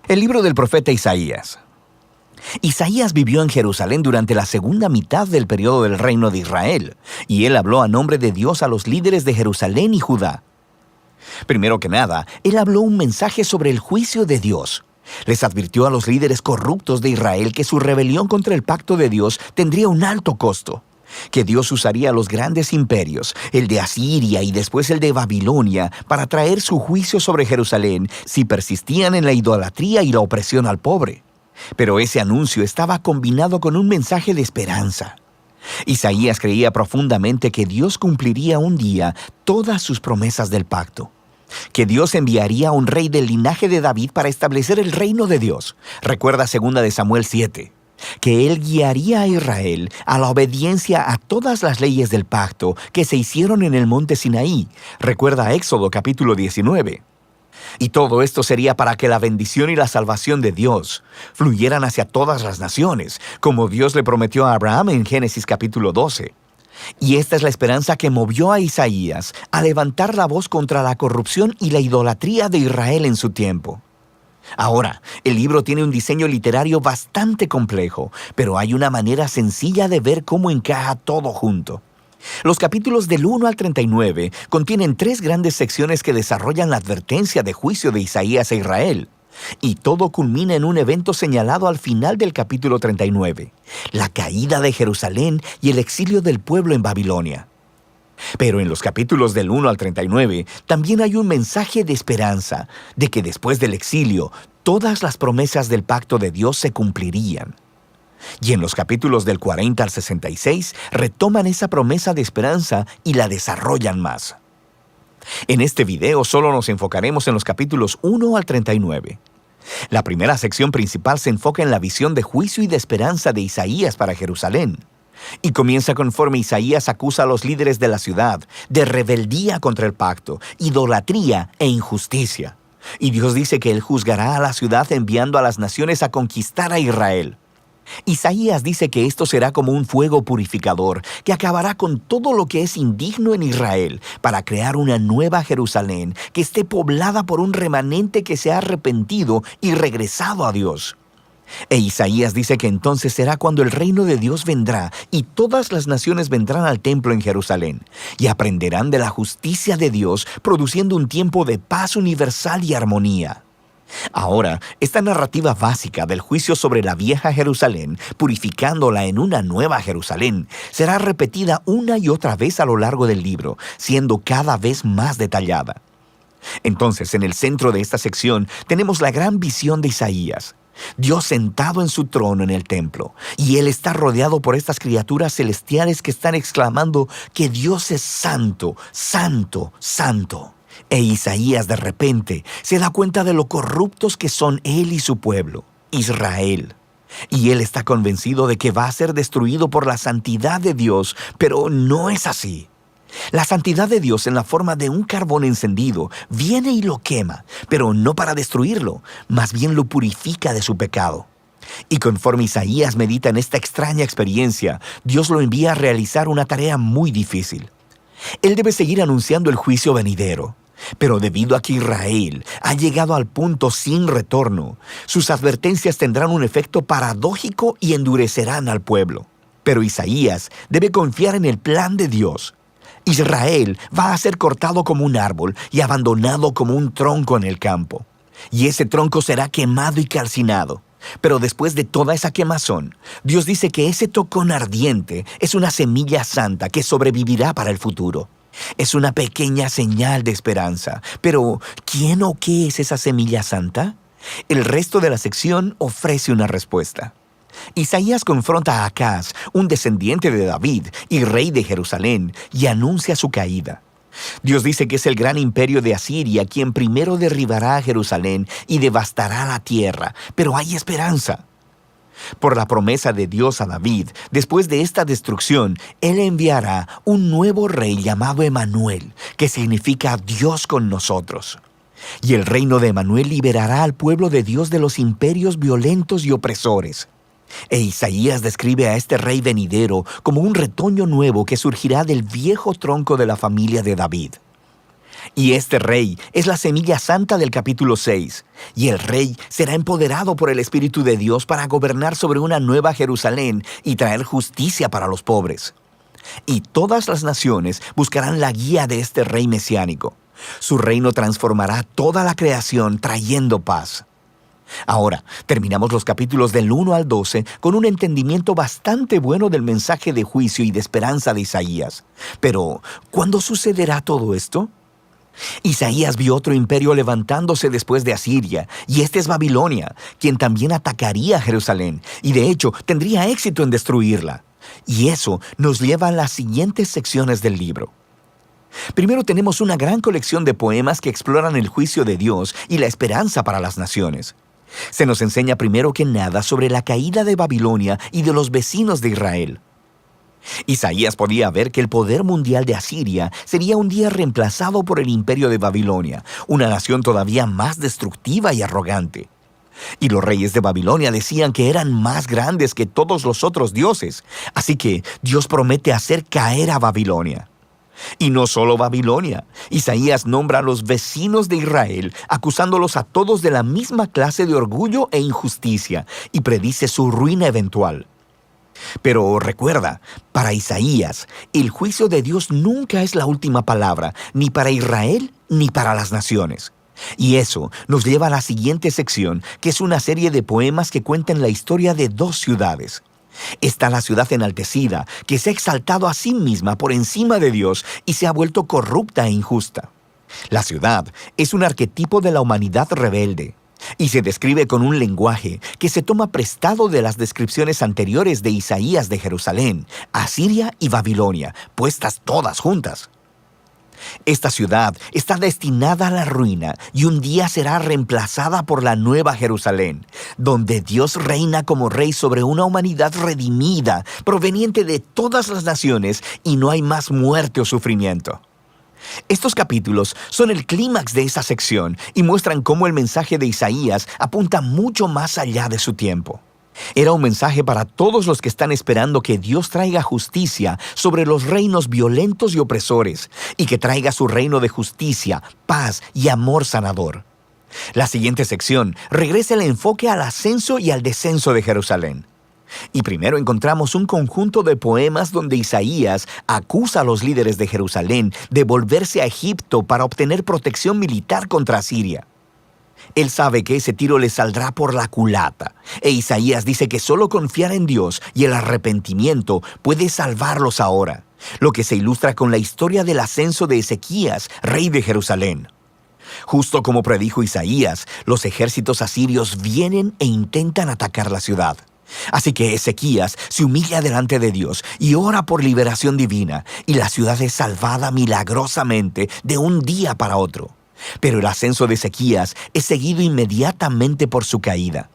El libro del profeta Isaías. Isaías vivió en Jerusalén durante la segunda mitad del periodo del reino de Israel, y él habló a nombre de Dios a los líderes de Jerusalén y Judá. Primero que nada, él habló un mensaje sobre el juicio de Dios. Les advirtió a los líderes corruptos de Israel que su rebelión contra el pacto de Dios tendría un alto costo, que Dios usaría los grandes imperios, el de Asiria y después el de Babilonia, para traer su juicio sobre Jerusalén si persistían en la idolatría y la opresión al pobre. Pero ese anuncio estaba combinado con un mensaje de esperanza. Isaías creía profundamente que Dios cumpliría un día todas sus promesas del pacto, que Dios enviaría a un rey del linaje de David para establecer el reino de Dios. Recuerda 2 de Samuel 7. Que él guiaría a Israel a la obediencia a todas las leyes del pacto que se hicieron en el monte Sinaí. Recuerda Éxodo capítulo 19. Y todo esto sería para que la bendición y la salvación de Dios fluyeran hacia todas las naciones, como Dios le prometió a Abraham en Génesis capítulo 12. Y esta es la esperanza que movió a Isaías a levantar la voz contra la corrupción y la idolatría de Israel en su tiempo. Ahora, el libro tiene un diseño literario bastante complejo, pero hay una manera sencilla de ver cómo encaja todo junto. Los capítulos del 1 al 39 contienen 3 grandes secciones que desarrollan la advertencia de juicio de Isaías a Israel. Y todo culmina en un evento señalado al final del capítulo 39, la caída de Jerusalén y el exilio del pueblo en Babilonia. Pero en los capítulos del 1 al 39 también hay un mensaje de esperanza, de que después del exilio, todas las promesas del pacto de Dios se cumplirían. Y en los capítulos del 40 al 66 retoman esa promesa de esperanza y la desarrollan más. En este video solo nos enfocaremos en los capítulos 1 al 39. La primera sección principal se enfoca en la visión de juicio y de esperanza de Isaías para Jerusalén. Y comienza conforme Isaías acusa a los líderes de la ciudad de rebeldía contra el pacto, idolatría e injusticia. Y Dios dice que Él juzgará a la ciudad enviando a las naciones a conquistar a Israel. Isaías dice que esto será como un fuego purificador que acabará con todo lo que es indigno en Israel para crear una nueva Jerusalén que esté poblada por un remanente que se ha arrepentido y regresado a Dios. E Isaías dice que entonces será cuando el reino de Dios vendrá y todas las naciones vendrán al templo en Jerusalén y aprenderán de la justicia de Dios, produciendo un tiempo de paz universal y armonía. Ahora, esta narrativa básica del juicio sobre la vieja Jerusalén, purificándola en una nueva Jerusalén, será repetida una y otra vez a lo largo del libro, siendo cada vez más detallada. Entonces, en el centro de esta sección tenemos la gran visión de Isaías. Dios sentado en su trono en el templo, y Él está rodeado por estas criaturas celestiales que están exclamando que Dios es santo, santo, santo. E Isaías de repente se da cuenta de lo corruptos que son él y su pueblo, Israel. Y él está convencido de que va a ser destruido por la santidad de Dios, pero no es así. La santidad de Dios en la forma de un carbón encendido viene y lo quema, pero no para destruirlo, más bien lo purifica de su pecado. Y conforme Isaías medita en esta extraña experiencia, Dios lo envía a realizar una tarea muy difícil. Él debe seguir anunciando el juicio venidero. Pero debido a que Israel ha llegado al punto sin retorno, sus advertencias tendrán un efecto paradójico y endurecerán al pueblo. Pero Isaías debe confiar en el plan de Dios. Israel va a ser cortado como un árbol y abandonado como un tronco en el campo. Y ese tronco será quemado y calcinado. Pero después de toda esa quemazón, Dios dice que ese tocón ardiente es una semilla santa que sobrevivirá para el futuro. Es una pequeña señal de esperanza. Pero, ¿quién o qué es esa semilla santa? El resto de la sección ofrece una respuesta. Isaías confronta a Acaz, un descendiente de David y rey de Jerusalén, y anuncia su caída. Dios dice que es el gran imperio de Asiria quien primero derribará a Jerusalén y devastará la tierra, pero hay esperanza. Por la promesa de Dios a David, después de esta destrucción, Él enviará un nuevo rey llamado Emanuel, que significa Dios con nosotros. Y el reino de Emanuel liberará al pueblo de Dios de los imperios violentos y opresores. E Isaías describe a este rey venidero como un retoño nuevo que surgirá del viejo tronco de la familia de David. Y este rey es la semilla santa del capítulo 6, y el rey será empoderado por el Espíritu de Dios para gobernar sobre una nueva Jerusalén y traer justicia para los pobres. Y todas las naciones buscarán la guía de este rey mesiánico. Su reino transformará toda la creación trayendo paz. Ahora, terminamos los capítulos del 1 al 12 con un entendimiento bastante bueno del mensaje de juicio y de esperanza de Isaías. Pero, ¿cuándo sucederá todo esto? Isaías vio otro imperio levantándose después de Asiria, y este es Babilonia, quien también atacaría a Jerusalén, y de hecho tendría éxito en destruirla. Y eso nos lleva a las siguientes secciones del libro. Primero tenemos una gran colección de poemas que exploran el juicio de Dios y la esperanza para las naciones. Se nos enseña primero que nada sobre la caída de Babilonia y de los vecinos de Israel. Isaías podía ver que el poder mundial de Asiria sería un día reemplazado por el imperio de Babilonia, una nación todavía más destructiva y arrogante. Y los reyes de Babilonia decían que eran más grandes que todos los otros dioses, así que Dios promete hacer caer a Babilonia. Y no solo Babilonia, Isaías nombra a los vecinos de Israel, acusándolos a todos de la misma clase de orgullo e injusticia, y predice su ruina eventual. Pero recuerda, para Isaías, el juicio de Dios nunca es la última palabra, ni para Israel ni para las naciones. Y eso nos lleva a la siguiente sección, que es una serie de poemas que cuentan la historia de dos ciudades. Está la ciudad enaltecida, que se ha exaltado a sí misma por encima de Dios y se ha vuelto corrupta e injusta. La ciudad es un arquetipo de la humanidad rebelde, y se describe con un lenguaje que se toma prestado de las descripciones anteriores de Isaías de Jerusalén, Asiria y Babilonia, puestas todas juntas. Esta ciudad está destinada a la ruina y un día será reemplazada por la nueva Jerusalén, donde Dios reina como rey sobre una humanidad redimida, proveniente de todas las naciones, y no hay más muerte o sufrimiento. Estos capítulos son el clímax de esa sección y muestran cómo el mensaje de Isaías apunta mucho más allá de su tiempo. Era un mensaje para todos los que están esperando que Dios traiga justicia sobre los reinos violentos y opresores, y que traiga su reino de justicia, paz y amor sanador. La siguiente sección regresa el enfoque al ascenso y al descenso de Jerusalén. Y primero encontramos un conjunto de poemas donde Isaías acusa a los líderes de Jerusalén de volverse a Egipto para obtener protección militar contra Asiria. Él sabe que ese tiro le saldrá por la culata, e Isaías dice que solo confiar en Dios y el arrepentimiento puede salvarlos ahora, lo que se ilustra con la historia del ascenso de Ezequías, rey de Jerusalén. Justo como predijo Isaías, los ejércitos asirios vienen e intentan atacar la ciudad. Así que Ezequías se humilla delante de Dios y ora por liberación divina, y la ciudad es salvada milagrosamente de un día para otro. Pero el ascenso de Ezequías es seguido inmediatamente por su caída.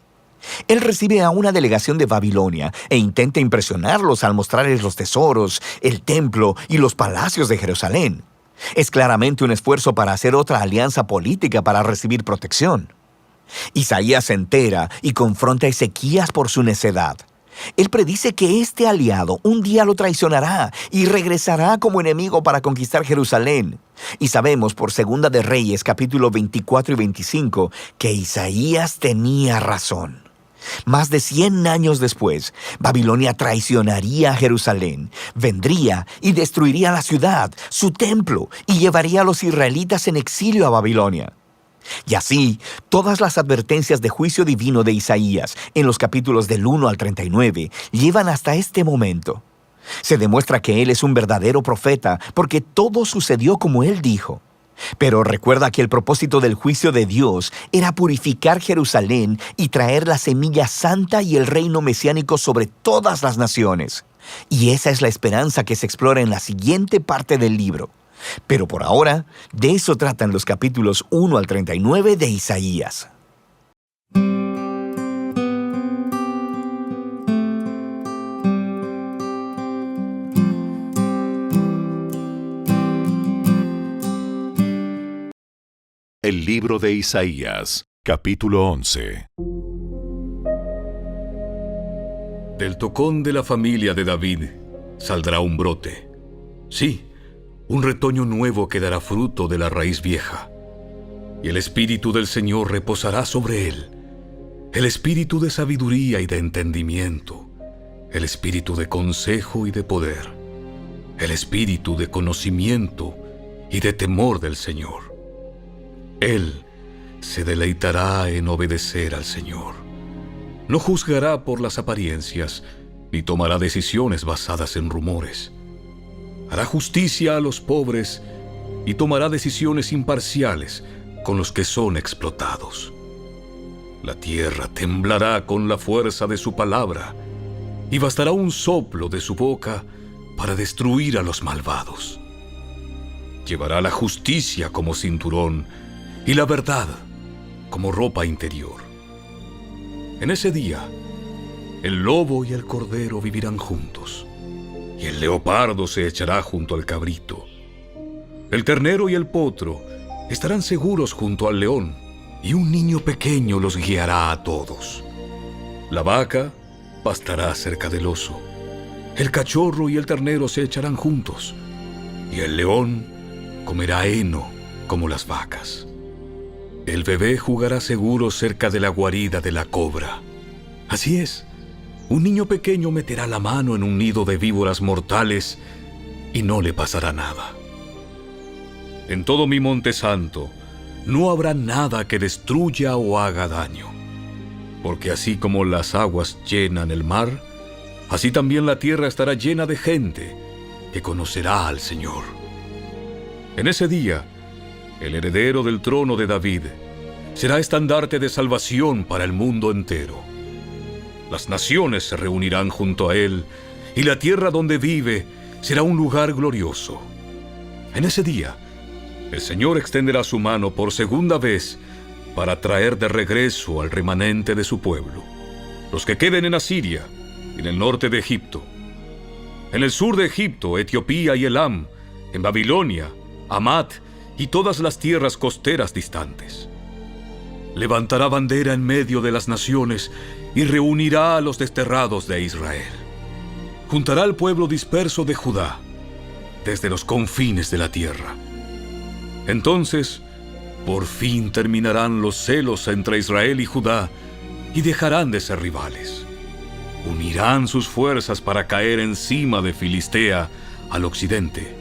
Él recibe a una delegación de Babilonia e intenta impresionarlos al mostrarles los tesoros, el templo y los palacios de Jerusalén. Es claramente un esfuerzo para hacer otra alianza política para recibir protección. Isaías se entera y confronta a Ezequías por su necedad. Él predice que este aliado un día lo traicionará y regresará como enemigo para conquistar Jerusalén. Y sabemos por Segunda de Reyes, capítulo 24 y 25, que Isaías tenía razón. Más de 100 años después, Babilonia traicionaría a Jerusalén, vendría y destruiría la ciudad, su templo, y llevaría a los israelitas en exilio a Babilonia. Y así, todas las advertencias de juicio divino de Isaías, en los capítulos del 1 al 39, llevan hasta este momento. Se demuestra que él es un verdadero profeta, porque todo sucedió como él dijo. Pero recuerda que el propósito del juicio de Dios era purificar Jerusalén y traer la semilla santa y el reino mesiánico sobre todas las naciones. Y esa es la esperanza que se explora en la siguiente parte del libro. Pero por ahora, de eso tratan los capítulos 1 al 39 de Isaías. El libro de Isaías, capítulo 11. Del tocón de la familia de David saldrá un brote. Sí, un retoño nuevo que dará fruto de la raíz vieja. Y el Espíritu del Señor reposará sobre él. El Espíritu de sabiduría y de entendimiento. El Espíritu de consejo y de poder. El Espíritu de conocimiento y de temor del Señor. Él se deleitará en obedecer al Señor. No juzgará por las apariencias, ni tomará decisiones basadas en rumores. Hará justicia a los pobres y tomará decisiones imparciales con los que son explotados. La tierra temblará con la fuerza de su palabra, y bastará un soplo de su boca para destruir a los malvados. Llevará la justicia como cinturón y la verdad como ropa interior. En ese día, el lobo y el cordero vivirán juntos, y el leopardo se echará junto al cabrito. El ternero y el potro estarán seguros junto al león, y un niño pequeño los guiará a todos. La vaca pastará cerca del oso. El cachorro y el ternero se echarán juntos, y el león comerá heno como las vacas. El bebé jugará seguro cerca de la guarida de la cobra. Así es, un niño pequeño meterá la mano en un nido de víboras mortales y no le pasará nada. En todo mi monte santo no habrá nada que destruya o haga daño, porque así como las aguas llenan el mar, así también la tierra estará llena de gente que conocerá al Señor. En ese día, el heredero del trono de David será estandarte de salvación para el mundo entero. Las naciones se reunirán junto a él, y la tierra donde vive será un lugar glorioso. En ese día, el Señor extenderá su mano por segunda vez para traer de regreso al remanente de su pueblo, los que queden en Asiria, en el norte de Egipto, en el sur de Egipto, Etiopía y Elam, en Babilonia, Hamat y todas las tierras costeras distantes. Levantará bandera en medio de las naciones y reunirá a los desterrados de Israel. Juntará al pueblo disperso de Judá, desde los confines de la tierra. Entonces, por fin terminarán los celos entre Israel y Judá y dejarán de ser rivales. Unirán sus fuerzas para caer encima de Filistea al occidente.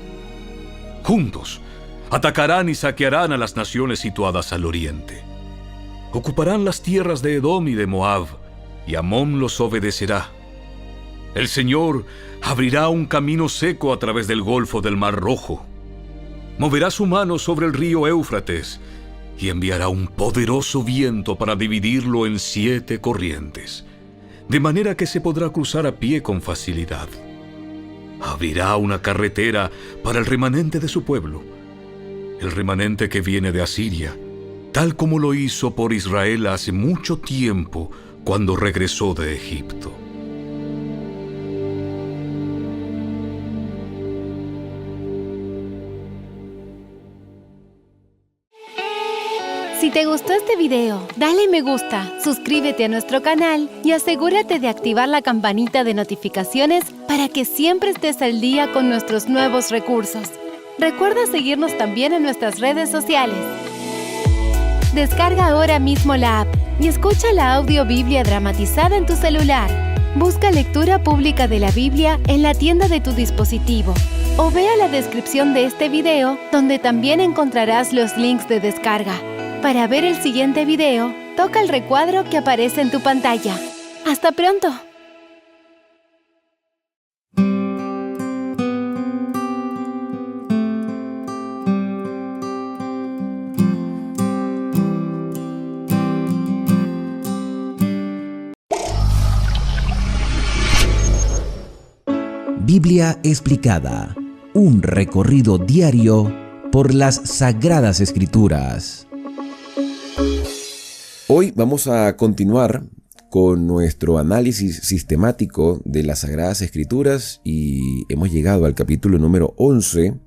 Juntos, atacarán y saquearán a las naciones situadas al oriente. Ocuparán las tierras de Edom y de Moab, y Amón los obedecerá. El Señor abrirá un camino seco a través del golfo del Mar Rojo. Moverá su mano sobre el río Éufrates y enviará un poderoso viento para dividirlo en 7 corrientes, de manera que se podrá cruzar a pie con facilidad. Abrirá una carretera para el remanente de su pueblo, el remanente que viene de Asiria, tal como lo hizo por Israel hace mucho tiempo cuando regresó de Egipto. Si te gustó este video, dale me gusta, suscríbete a nuestro canal y asegúrate de activar la campanita de notificaciones para que siempre estés al día con nuestros nuevos recursos. Recuerda seguirnos también en nuestras redes sociales. Descarga ahora mismo la app y escucha la audio Biblia dramatizada en tu celular. Busca lectura pública de la Biblia en la tienda de tu dispositivo o vea la descripción de este video donde también encontrarás los links de descarga. Para ver el siguiente video, toca el recuadro que aparece en tu pantalla. ¡Hasta pronto! Biblia explicada. Un recorrido diario por las Sagradas Escrituras. Hoy vamos a continuar con nuestro análisis sistemático de las Sagradas Escrituras y hemos llegado al capítulo número 11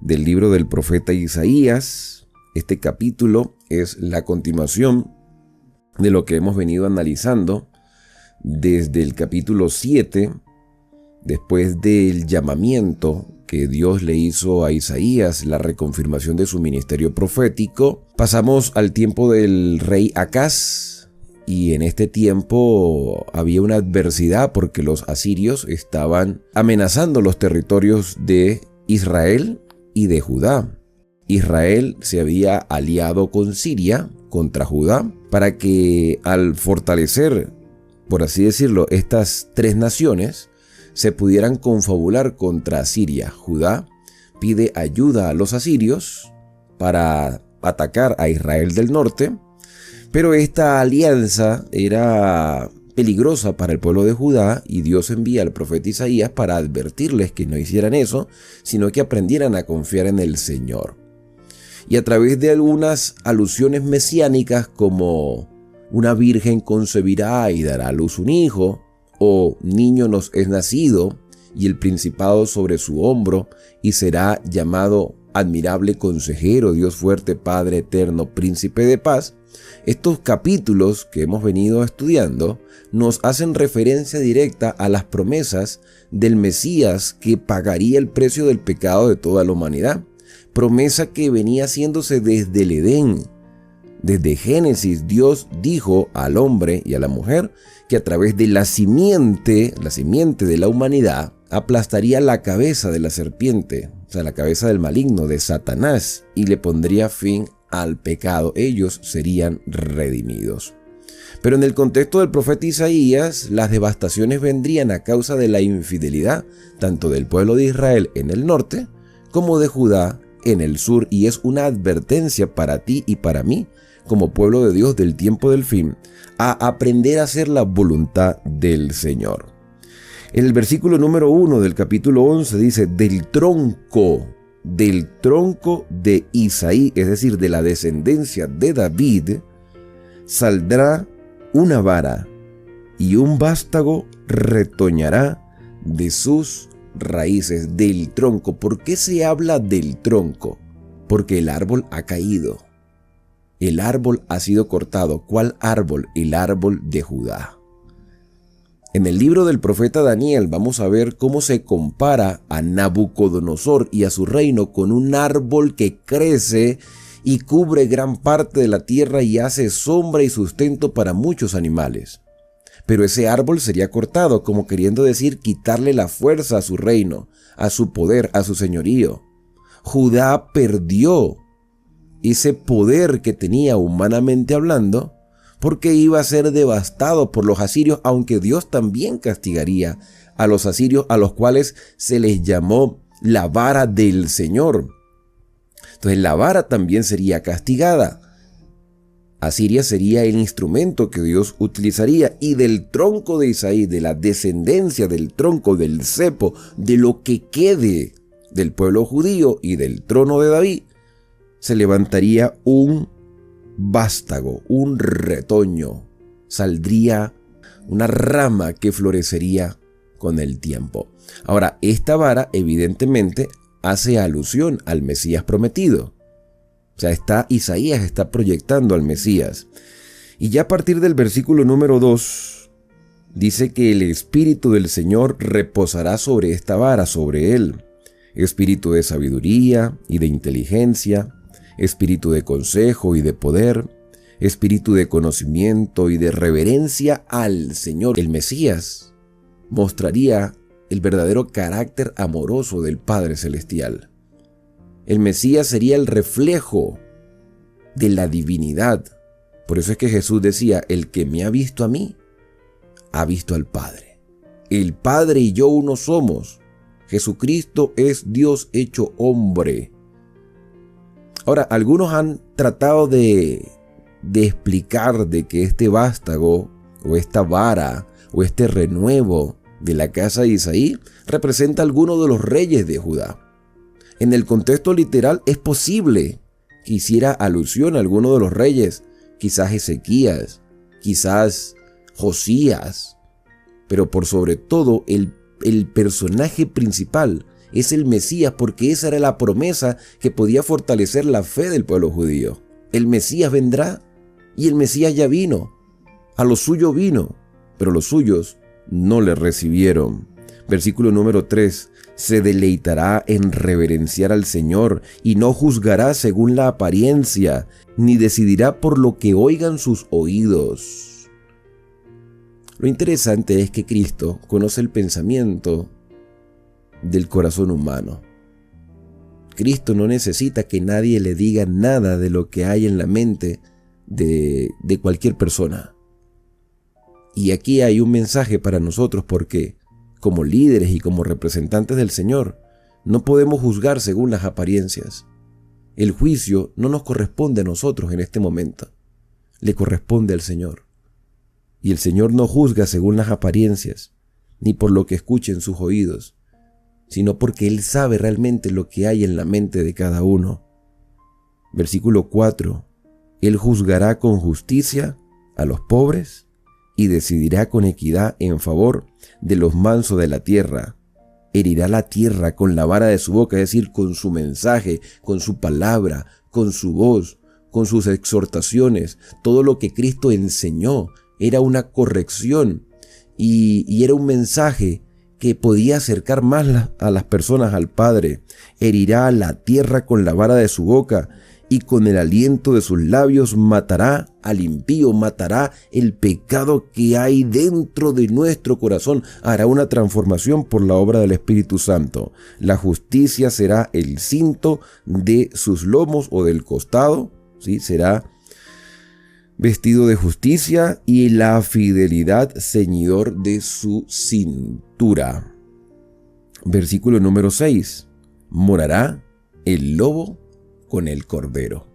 del libro del profeta Isaías. Este capítulo es la continuación de lo que hemos venido analizando desde el capítulo 7, después del llamamiento que Dios le hizo a Isaías, la reconfirmación de su ministerio profético. Pasamos al tiempo del rey Acaz y en este tiempo había una adversidad porque los asirios estaban amenazando los territorios de Israel y de Judá. Israel se había aliado con Siria contra Judá para que al fortalecer, por así decirlo, estas tres naciones, se pudieran confabular contra Siria. Judá pide ayuda a los asirios para atacar a Israel del norte, pero esta alianza era peligrosa para el pueblo de Judá y Dios envía al profeta Isaías para advertirles que no hicieran eso, sino que aprendieran a confiar en el Señor. Y a través de algunas alusiones mesiánicas como una virgen concebirá y dará a luz un hijo, o niño nos es nacido y el principado sobre su hombro y será llamado admirable consejero, Dios fuerte, Padre eterno, príncipe de paz. Estos capítulos que hemos venido estudiando nos hacen referencia directa a las promesas del Mesías que pagaría el precio del pecado de toda la humanidad. Promesa que venía haciéndose desde el Edén. Desde Génesis, Dios dijo al hombre y a la mujer que a través de la simiente de la humanidad, aplastaría la cabeza de la serpiente, o sea, la cabeza del maligno, de Satanás, y le pondría fin al pecado. Ellos serían redimidos. Pero en el contexto del profeta Isaías, las devastaciones vendrían a causa de la infidelidad, tanto del pueblo de Israel en el norte, como de Judá en el sur, y es una advertencia para ti y para mí, como pueblo de Dios del tiempo del fin, a aprender a hacer la voluntad del Señor. En el versículo número 1 del capítulo 11 dice, del tronco de Isaí, es decir, de la descendencia de David, saldrá una vara y un vástago retoñará de sus raíces. Del tronco. ¿Por qué se habla del tronco? Porque el árbol ha caído. El árbol ha sido cortado. ¿Cuál árbol? El árbol de Judá. En el libro del profeta Daniel vamos a ver cómo se compara a Nabucodonosor y a su reino con un árbol que crece y cubre gran parte de la tierra y hace sombra y sustento para muchos animales. Pero ese árbol sería cortado, como queriendo decir quitarle la fuerza a su reino, a su poder, a su señorío. Judá perdió ese poder que tenía humanamente hablando, porque iba a ser devastado por los asirios, aunque Dios también castigaría a los asirios, a los cuales se les llamó la vara del Señor. Entonces la vara también sería castigada. Asiria sería el instrumento que Dios utilizaría, y del tronco de Isaí, de la descendencia del tronco, del cepo, de lo que quede del pueblo judío y del trono de David, se levantaría un vástago, un retoño, saldría una rama que florecería con el tiempo. Ahora, esta vara evidentemente hace alusión al Mesías prometido. O sea, Isaías está proyectando al Mesías. Y ya a partir del versículo número 2, dice que el Espíritu del Señor reposará sobre esta vara, sobre él. Espíritu de sabiduría y de inteligencia, espíritu de consejo y de poder, espíritu de conocimiento y de reverencia al Señor. El Mesías mostraría el verdadero carácter amoroso del Padre Celestial. El Mesías sería el reflejo de la divinidad. Por eso es que Jesús decía, el que me ha visto a mí, ha visto al Padre. El Padre y yo uno somos. Jesucristo es Dios hecho hombre. Ahora, algunos han tratado de explicar de que este vástago, o esta vara, o este renuevo de la casa de Isaí representa a alguno de los reyes de Judá. En el contexto literal es posible que hiciera alusión a alguno de los reyes, quizás Ezequías, quizás Josías, pero por sobre todo el personaje principal es el Mesías, porque esa era la promesa que podía fortalecer la fe del pueblo judío. El Mesías vendrá, y el Mesías ya vino, a lo suyo vino, pero los suyos no le recibieron. Versículo número 3, se deleitará en reverenciar al Señor y no juzgará según la apariencia, ni decidirá por lo que oigan sus oídos. Lo interesante es que Cristo conoce el pensamiento del corazón humano. Cristo no necesita que nadie le diga nada de lo que hay en la mente de cualquier persona. Y aquí hay un mensaje para nosotros, porque como líderes y como representantes del Señor, no podemos juzgar según las apariencias. El juicio no nos corresponde a nosotros en este momento, le corresponde al Señor. Y el Señor no juzga según las apariencias, ni por lo que escuche en sus oídos, sino porque Él sabe realmente lo que hay en la mente de cada uno. Versículo 4, Él juzgará con justicia a los pobres y decidirá con equidad en favor de los mansos de la tierra. Herirá la tierra con la vara de su boca, es decir, con su mensaje, con su palabra, con su voz, con sus exhortaciones. Todo lo que Cristo enseñó era una corrección y era un mensaje que podía acercar más a las personas al Padre. Herirá la tierra con la vara de su boca, y con el aliento de sus labios matará al impío, matará el pecado que hay dentro de nuestro corazón. Hará una transformación por la obra del Espíritu Santo. La justicia será el cinto de sus lomos o del costado, ¿sí? Será vestido de justicia, y la fidelidad ceñidor de su cintura. Versículo número 6. Morará el lobo con el cordero.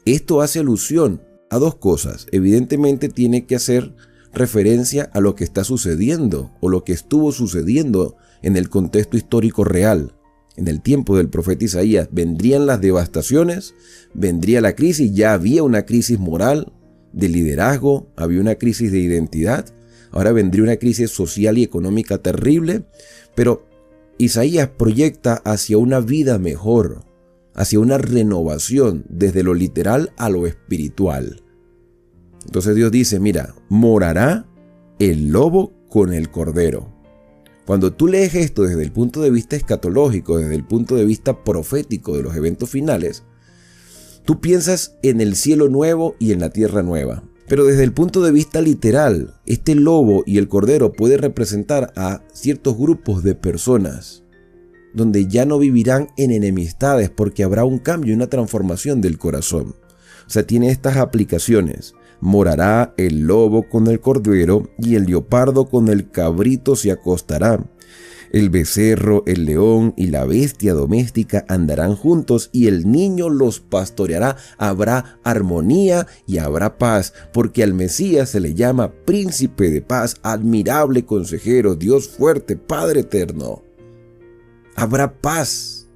Esto hace alusión a dos cosas. Evidentemente tiene que hacer referencia a lo que está sucediendo o lo que estuvo sucediendo en el contexto histórico real. En el tiempo del profeta Isaías vendrían las devastaciones, vendría la crisis, ya había una crisis moral, de liderazgo, había una crisis de identidad, ahora vendría una crisis social y económica terrible, pero Isaías proyecta hacia una vida mejor, hacia una renovación desde lo literal a lo espiritual. Entonces Dios dice, mira, morará el lobo con el cordero. Cuando tú lees esto desde el punto de vista escatológico, desde el punto de vista profético de los eventos finales, tú piensas en el cielo nuevo y en la tierra nueva. Pero desde el punto de vista literal, este lobo y el cordero puede representar a ciertos grupos de personas, donde ya no vivirán en enemistades, porque habrá un cambio y una transformación del corazón. O sea, tiene estas aplicaciones. Morará el lobo con el cordero, y el leopardo con el cabrito se acostará. El becerro, el león y la bestia doméstica andarán juntos, y el niño los pastoreará. Habrá armonía y habrá paz, porque al Mesías se le llama príncipe de paz, admirable consejero, Dios fuerte, Padre eterno. Habrá paz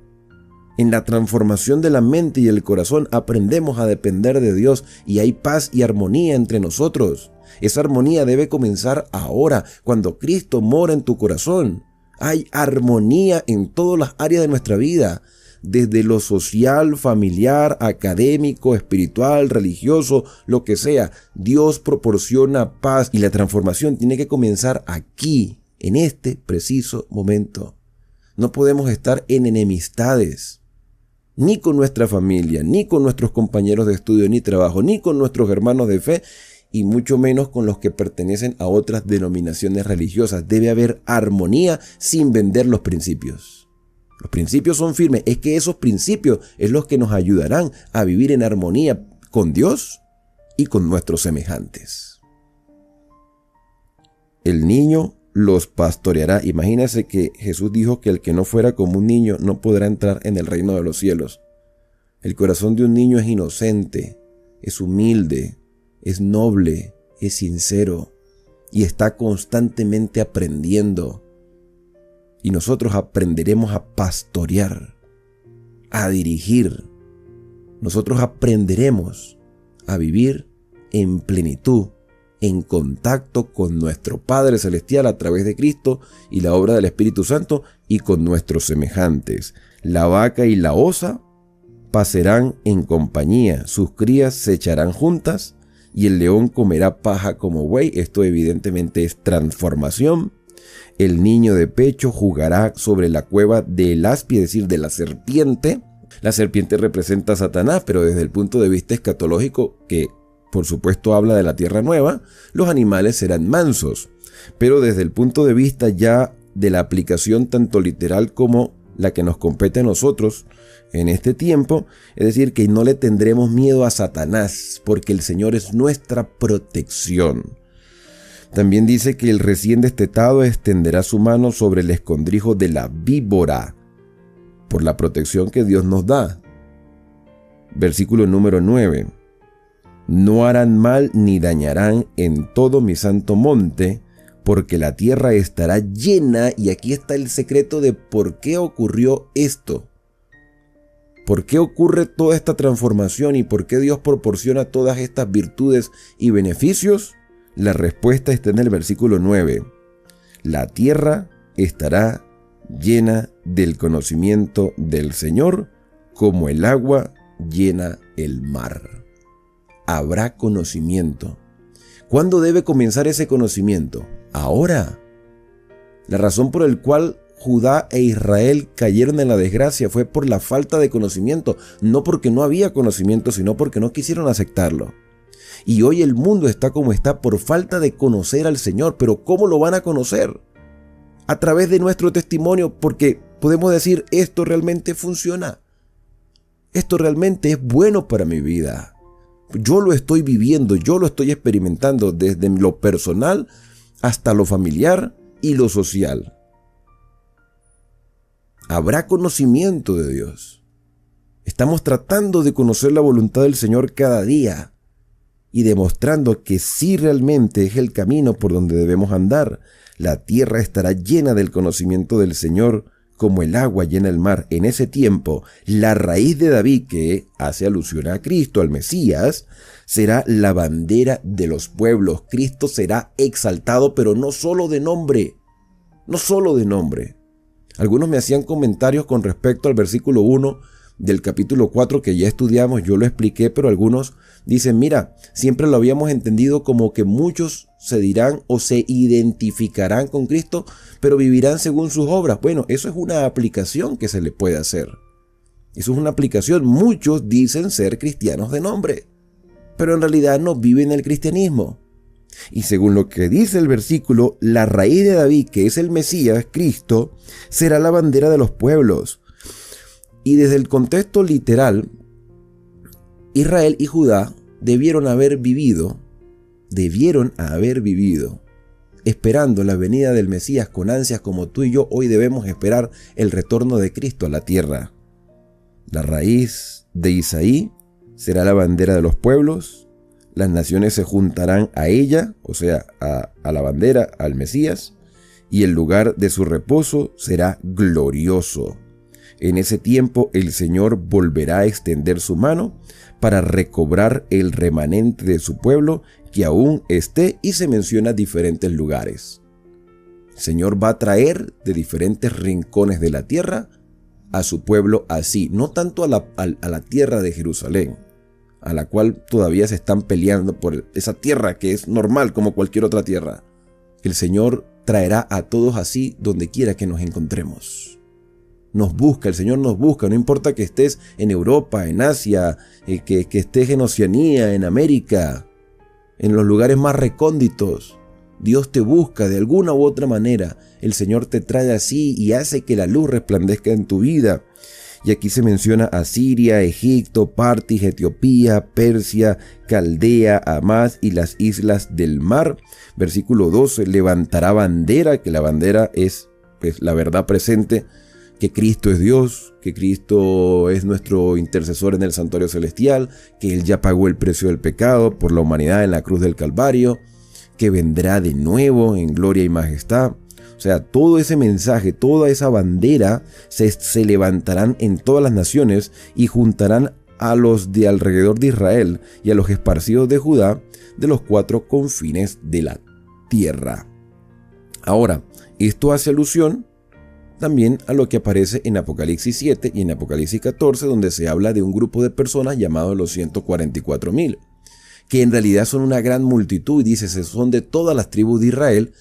En la transformación de la mente y el corazón aprendemos a depender de Dios y hay paz y armonía entre nosotros. Esa armonía debe comenzar ahora, cuando Cristo mora en tu corazón. Hay armonía en todas las áreas de nuestra vida, desde lo social, familiar, académico, espiritual, religioso, lo que sea. Dios proporciona paz y la transformación tiene que comenzar aquí, en este preciso momento. No podemos estar en enemistades, ni con nuestra familia, ni con nuestros compañeros de estudio ni trabajo, ni con nuestros hermanos de fe, y mucho menos con los que pertenecen a otras denominaciones religiosas. Debe haber armonía sin vender los principios. Los principios son firmes. Es que esos principios es los que nos ayudarán a vivir en armonía con Dios y con nuestros semejantes. El niño los pastoreará. Imagínense que Jesús dijo que el que no fuera como un niño no podrá entrar en el reino de los cielos. El corazón de un niño es inocente, es humilde, es noble, es sincero y está constantemente aprendiendo. Y nosotros aprenderemos a pastorear, a dirigir. Nosotros aprenderemos a vivir en plenitud, en contacto con nuestro Padre Celestial a través de Cristo y la obra del Espíritu Santo y con nuestros semejantes. La vaca y la osa pasarán en compañía, sus crías se echarán juntas y el león comerá paja como buey. Esto evidentemente es transformación. El niño de pecho jugará sobre la cueva del aspi, es decir, de la serpiente. La serpiente representa a Satanás, pero desde el punto de vista escatológico, que por supuesto habla de la tierra nueva, los animales serán mansos. Pero desde el punto de vista ya de la aplicación tanto literal como la que nos compete a nosotros en este tiempo, es decir, que no le tendremos miedo a Satanás, porque el Señor es nuestra protección. También dice que el recién destetado extenderá su mano sobre el escondrijo de la víbora, por la protección que Dios nos da. Versículo número 9. No harán mal ni dañarán en todo mi santo monte, porque la tierra estará llena, y aquí está el secreto de por qué ocurrió esto. ¿Por qué ocurre toda esta transformación y por qué Dios proporciona todas estas virtudes y beneficios? La respuesta está en el versículo 9. La tierra estará llena del conocimiento del Señor, como el agua llena el mar. Habrá conocimiento. ¿Cuándo debe comenzar ese conocimiento? Ahora. La razón por la cual Judá e Israel cayeron en la desgracia fue por la falta de conocimiento, no porque no había conocimiento, sino porque no quisieron aceptarlo. Y hoy el mundo está como está por falta de conocer al Señor. Pero ¿cómo lo van a conocer? A través de nuestro testimonio, porque podemos decir, esto realmente funciona. Esto realmente es bueno para mi vida. Yo lo estoy viviendo, yo lo estoy experimentando desde lo personal hasta lo familiar y lo social. Habrá conocimiento de Dios. Estamos tratando de conocer la voluntad del Señor cada día y demostrando que sí realmente es el camino por donde debemos andar. La tierra estará llena del conocimiento del Señor, como el agua llena el mar. En ese tiempo, la raíz de David, que hace alusión a Cristo, al Mesías, será la bandera de los pueblos. Cristo será exaltado, pero no solo de nombre. No solo de nombre. Algunos me hacían comentarios con respecto al versículo 1 del capítulo 4 que ya estudiamos, yo lo expliqué, pero algunos dicen, mira, siempre lo habíamos entendido como que muchos se dirán o se identificarán con Cristo, pero vivirán según sus obras. Bueno, eso es una aplicación que se le puede hacer. Eso es una aplicación. Muchos dicen ser cristianos de nombre, pero en realidad no viven el cristianismo. Y según lo que dice el versículo, la raíz de David, que es el Mesías, Cristo, será la bandera de los pueblos. Y desde el contexto literal, Israel y Judá debieron haber vivido esperando la venida del Mesías con ansias, como tú y yo hoy debemos esperar el retorno de Cristo a la tierra. La raíz de Isaí será la bandera de los pueblos, las naciones se juntarán a ella, o sea, a la bandera, al Mesías, y el lugar de su reposo será glorioso. En ese tiempo el Señor volverá a extender su mano para recobrar el remanente de su pueblo que aún esté, y se menciona diferentes lugares. El Señor va a traer de diferentes rincones de la tierra a su pueblo así, no tanto a la tierra de Jerusalén, a la cual todavía se están peleando por esa tierra que es normal como cualquier otra tierra. El Señor traerá a todos así donde quiera que nos encontremos. Nos busca, el Señor nos busca, no importa que estés en Europa, en Asia, que estés en Oceanía, en América, en los lugares más recónditos. Dios te busca de alguna u otra manera. El Señor te trae así y hace que la luz resplandezca en tu vida. Y aquí se menciona Asiria, Egipto, Partis, Etiopía, Persia, Caldea, Hamás y las islas del mar. Versículo 12, levantará bandera, que la bandera es la verdad presente, que Cristo es Dios, que Cristo es nuestro intercesor en el santuario celestial, que Él ya pagó el precio del pecado por la humanidad en la cruz del Calvario, que vendrá de nuevo en gloria y majestad. O sea, todo ese mensaje, toda esa bandera se levantarán en todas las naciones y juntarán a los de alrededor de Israel y a los esparcidos de Judá de los 4 confines de la tierra. Ahora, esto hace alusión también a lo que aparece en Apocalipsis 7 y en Apocalipsis 14, donde se habla de un grupo de personas llamados los 144,000, que en realidad son una gran multitud, y dice, son de todas las tribus de Israel,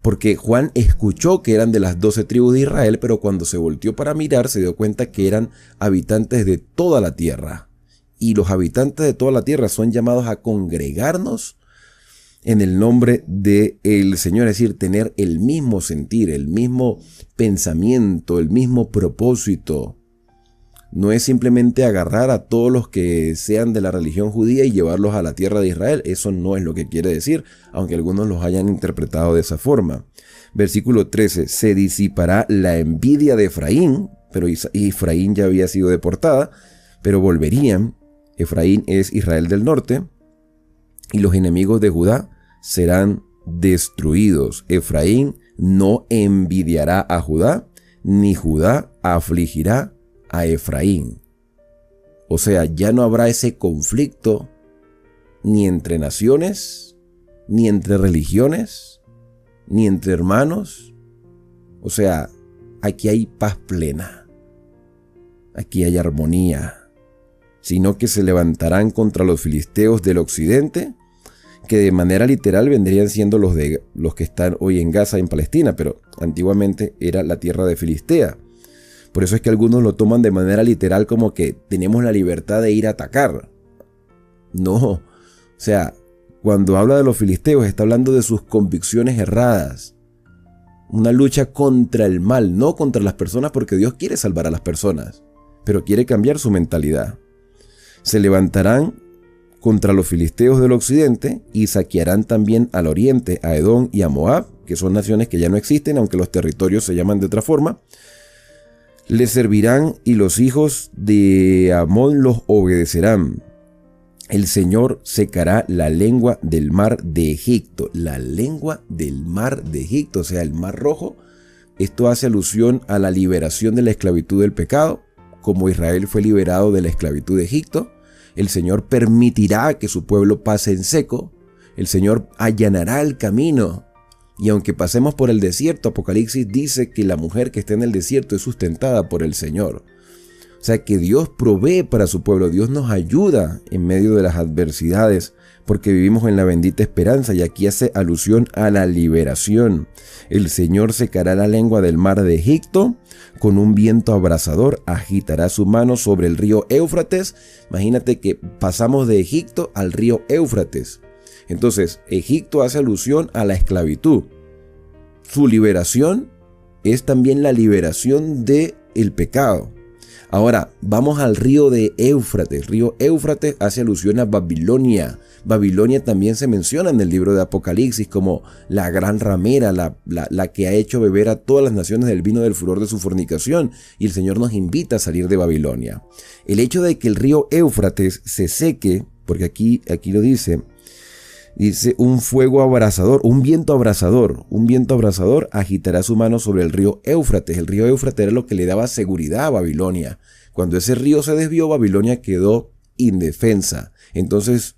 porque Juan escuchó que eran de las 12 tribus de Israel, pero cuando se volteó para mirar se dio cuenta que eran habitantes de toda la tierra. Y los habitantes de toda la tierra son llamados a congregarnos en el nombre del Señor, es decir, tener el mismo sentir, el mismo pensamiento, el mismo propósito. No es simplemente agarrar a todos los que sean de la religión judía y llevarlos a la tierra de Israel. Eso no es lo que quiere decir, aunque algunos los hayan interpretado de esa forma. Versículo 13, se disipará la envidia de Efraín, pero Efraín ya había sido deportada, pero volverían. Efraín es Israel del norte, y los enemigos de Judá serán destruidos. Efraín no envidiará a Judá, ni Judá afligirá a Efraín. O sea, ya no habrá ese conflicto ni entre naciones, ni entre religiones, ni entre hermanos. O sea, aquí hay paz plena, aquí hay armonía, sino que se levantarán contra los filisteos del occidente, que de manera literal vendrían siendo los que están hoy en Gaza, en Palestina, pero antiguamente era la tierra de Filistea. Por eso es que algunos lo toman de manera literal como que tenemos la libertad de ir a atacar. No, o sea, cuando habla de los filisteos está hablando de sus convicciones erradas. Una lucha contra el mal, no contra las personas, porque Dios quiere salvar a las personas, pero quiere cambiar su mentalidad. Se levantarán contra los filisteos del occidente y saquearán también al oriente, a Edom y a Moab, que son naciones que ya no existen, aunque los territorios se llaman de otra forma. Les servirán y los hijos de Amón los obedecerán. El Señor secará la lengua del mar de Egipto. La lengua del mar de Egipto, o sea, el mar rojo. Esto hace alusión a la liberación de la esclavitud del pecado. Como Israel fue liberado de la esclavitud de Egipto, el Señor permitirá que su pueblo pase en seco. El Señor allanará el camino. Y aunque pasemos por el desierto, Apocalipsis dice que la mujer que está en el desierto es sustentada por el Señor. O sea que Dios provee para su pueblo, Dios nos ayuda en medio de las adversidades, porque vivimos en la bendita esperanza, y aquí hace alusión a la liberación. El Señor secará la lengua del mar de Egipto, con un viento abrasador agitará su mano sobre el río Éufrates. Imagínate que pasamos de Egipto al río Éufrates. Entonces, Egipto hace alusión a la esclavitud. Su liberación es también la liberación del pecado. Ahora, vamos al río de Éufrates. Río Éufrates hace alusión a Babilonia. Babilonia también se menciona en el libro de Apocalipsis como la gran ramera, la que ha hecho beber a todas las naciones del vino del furor de su fornicación. Y el Señor nos invita a salir de Babilonia. El hecho de que el río Éufrates se seque, porque aquí lo dice, Dice, un fuego abrasador, un viento abrasador agitará su mano sobre el río Éufrates. El río Éufrates era lo que le daba seguridad a Babilonia. Cuando ese río se desvió, Babilonia quedó indefensa. Entonces,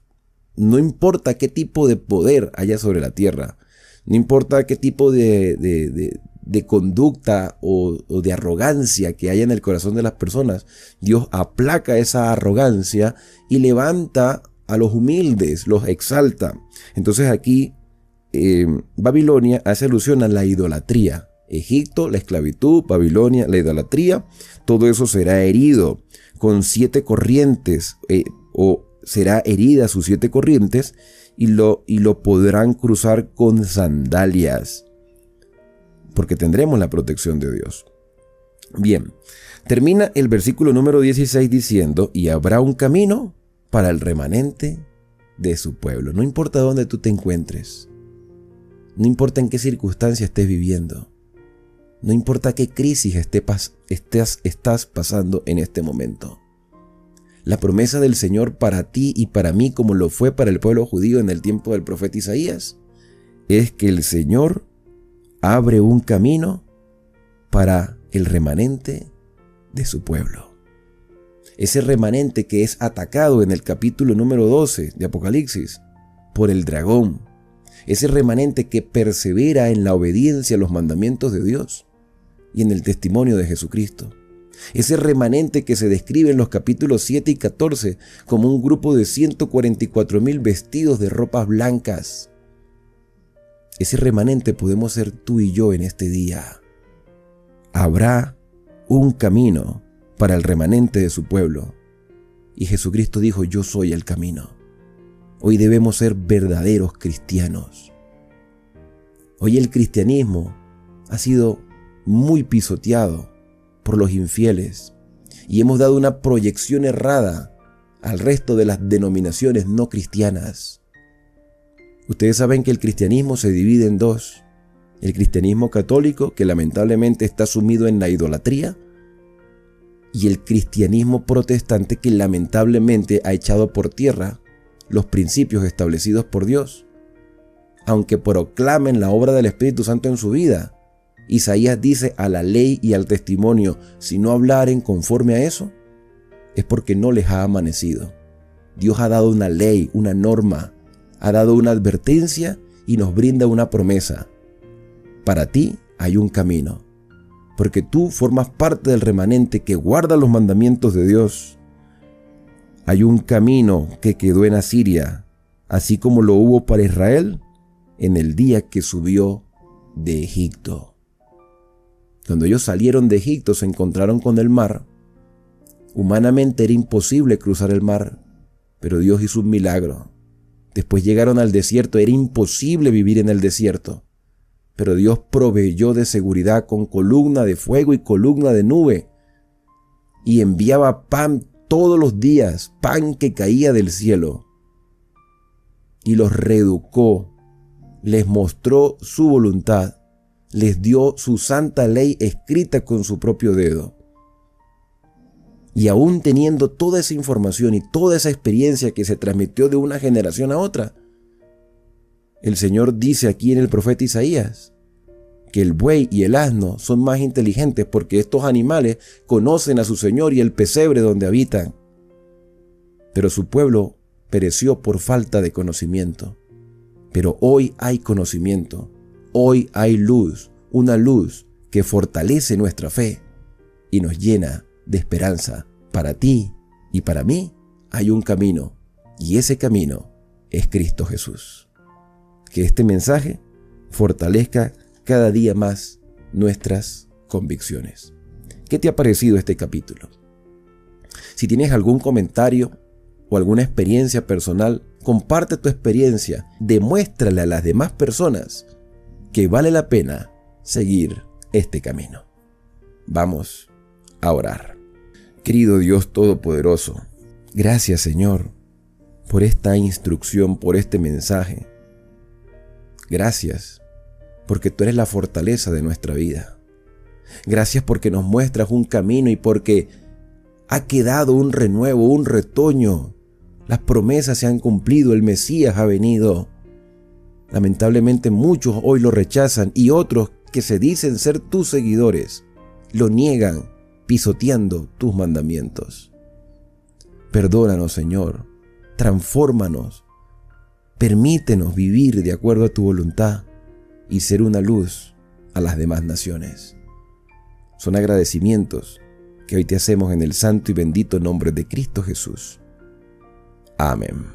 no importa qué tipo de poder haya sobre la tierra, no importa qué tipo de conducta o de arrogancia que haya en el corazón de las personas, Dios aplaca esa arrogancia y levanta a los humildes, los exalta. Entonces aquí Babilonia hace alusión a la idolatría. Egipto, la esclavitud, Babilonia, la idolatría, todo eso será herido con 7 corrientes, o será herida sus 7 corrientes, y lo podrán cruzar con sandalias, porque tendremos la protección de Dios. Bien, termina el versículo número 16 diciendo, y habrá un camino para el remanente de su pueblo. No importa dónde tú te encuentres, no importa en qué circunstancia estés viviendo, no importa qué crisis estás pasando en este momento. La promesa del Señor para ti y para mí, como lo fue para el pueblo judío en el tiempo del profeta Isaías, es que el Señor abre un camino para el remanente de su pueblo. Ese remanente que es atacado en el capítulo número 12 de Apocalipsis por el dragón. Ese remanente que persevera en la obediencia a los mandamientos de Dios y en el testimonio de Jesucristo. Ese remanente que se describe en los capítulos 7 y 14 como un grupo de 144,000 vestidos de ropas blancas. Ese remanente podemos ser tú y yo en este día. Habrá un camino para el remanente de su pueblo. Y Jesucristo dijo, yo soy el camino. Hoy debemos ser verdaderos cristianos. Hoy el cristianismo ha sido muy pisoteado por los infieles y hemos dado una proyección errada al resto de las denominaciones no cristianas. Ustedes saben que el cristianismo se divide en 2. El cristianismo católico, que lamentablemente está sumido en la idolatría, y el cristianismo protestante, que lamentablemente ha echado por tierra los principios establecidos por Dios. Aunque proclamen la obra del Espíritu Santo en su vida, Isaías dice, a la ley y al testimonio, si no hablaren conforme a eso, es porque no les ha amanecido. Dios ha dado una ley, una norma, ha dado una advertencia y nos brinda una promesa. Para ti hay un camino, porque tú formas parte del remanente que guarda los mandamientos de Dios. Hay un camino que quedó en Asiria, así como lo hubo para Israel en el día que subió de Egipto. Cuando ellos salieron de Egipto se encontraron con el mar. Humanamente era imposible cruzar el mar, pero Dios hizo un milagro. Después llegaron al desierto, era imposible vivir en el desierto, pero Dios proveyó de seguridad con columna de fuego y columna de nube, y enviaba pan todos los días, pan que caía del cielo, y los reeducó, les mostró su voluntad, les dio su santa ley escrita con su propio dedo. Y aún teniendo toda esa información y toda esa experiencia que se transmitió de una generación a otra, el Señor dice aquí en el profeta Isaías que el buey y el asno son más inteligentes porque estos animales conocen a su Señor y el pesebre donde habitan. Pero su pueblo pereció por falta de conocimiento. Pero hoy hay conocimiento, hoy hay luz, una luz que fortalece nuestra fe y nos llena de esperanza. Para ti y para mí hay un camino, y ese camino es Cristo Jesús. Que este mensaje fortalezca cada día más nuestras convicciones. ¿Qué te ha parecido este capítulo? Si tienes algún comentario o alguna experiencia personal, comparte tu experiencia, demuéstrale a las demás personas que vale la pena seguir este camino. Vamos a orar. Querido Dios Todopoderoso, gracias Señor por esta instrucción, por este mensaje. Gracias porque tú eres la fortaleza de nuestra vida. Gracias porque nos muestras un camino y porque ha quedado un renuevo, un retoño. Las promesas se han cumplido, el Mesías ha venido. Lamentablemente muchos hoy lo rechazan y otros que se dicen ser tus seguidores lo niegan, pisoteando tus mandamientos. Perdónanos, Señor, transfórmanos, permítenos vivir de acuerdo a tu voluntad y ser una luz a las demás naciones. Son agradecimientos que hoy te hacemos en el santo y bendito nombre de Cristo Jesús. Amén.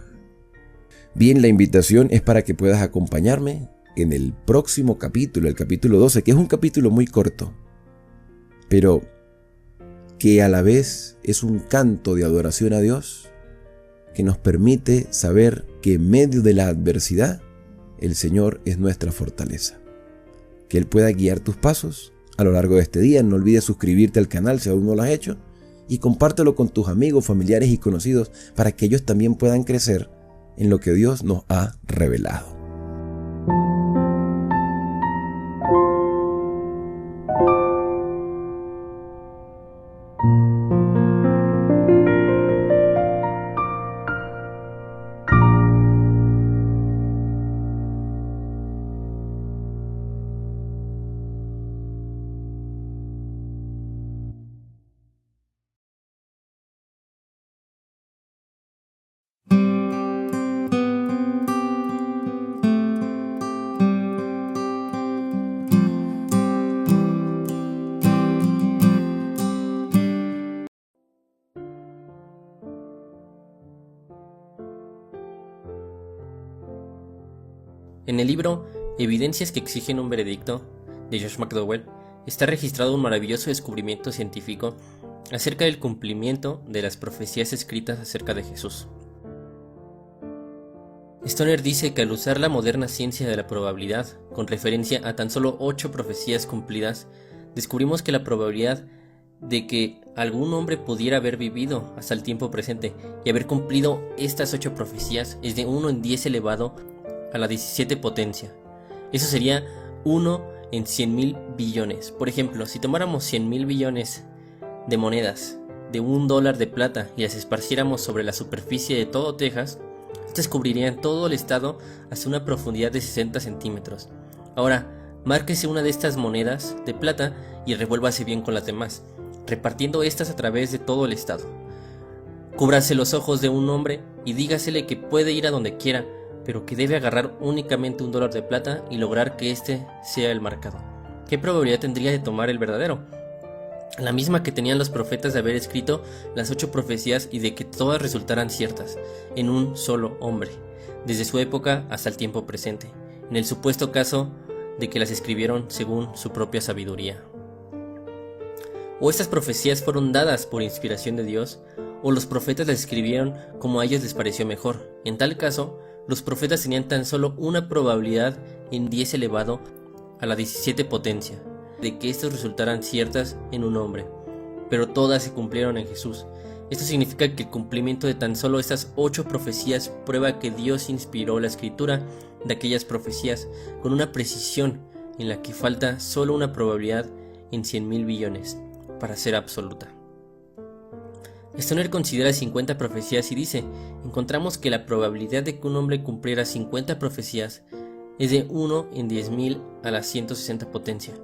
Bien, la invitación es para que puedas acompañarme en el próximo capítulo, el capítulo 12, que es un capítulo muy corto, pero que a la vez es un canto de adoración a Dios que nos permite saber que en medio de la adversidad el Señor es nuestra fortaleza. Que Él pueda guiar tus pasos a lo largo de este día. No olvides suscribirte al canal si aún no lo has hecho y compártelo con tus amigos, familiares y conocidos para que ellos también puedan crecer en lo que Dios nos ha revelado. En el libro Evidencias que exigen un veredicto, de Josh McDowell, está registrado un maravilloso descubrimiento científico acerca del cumplimiento de las profecías escritas acerca de Jesús. Stoner dice que al usar la moderna ciencia de la probabilidad, con referencia a tan solo 8 profecías cumplidas, descubrimos que la probabilidad de que algún hombre pudiera haber vivido hasta el tiempo presente y haber cumplido estas 8 profecías es de 1 en 10 elevado a la 17 potencia. Eso sería 1 en 100.000 billones. Por ejemplo, si tomáramos 100.000 billones de monedas de $1 de plata y las esparciéramos sobre la superficie de todo Texas, estas cubrirían todo el estado hasta una profundidad de 60 centímetros. Ahora, márquese una de estas monedas de plata y revuélvase bien con las demás, repartiendo estas a través de todo el estado. Cúbrase los ojos de un hombre y dígasele que puede ir a donde quiera, pero que debe agarrar únicamente $1 de plata y lograr que este sea el marcado. ¿Qué probabilidad tendría de tomar el verdadero? La misma que tenían los profetas de haber escrito las 8 profecías y de que todas resultaran ciertas, en un solo hombre, desde su época hasta el tiempo presente, en el supuesto caso de que las escribieron según su propia sabiduría. O estas profecías fueron dadas por inspiración de Dios, o los profetas las escribieron como a ellos les pareció mejor. En tal caso, los profetas tenían tan solo una probabilidad en 10 elevado a la 17 potencia de que estas resultaran ciertas en un hombre, pero todas se cumplieron en Jesús. Esto significa que el cumplimiento de tan solo estas 8 profecías prueba que Dios inspiró la escritura de aquellas profecías con una precisión en la que falta solo una probabilidad en 100.000 billones para ser absoluta. Stoner considera 50 profecías y dice: encontramos que la probabilidad de que un hombre cumpliera 50 profecías es de 1 en 10.000 a la 160 potencia.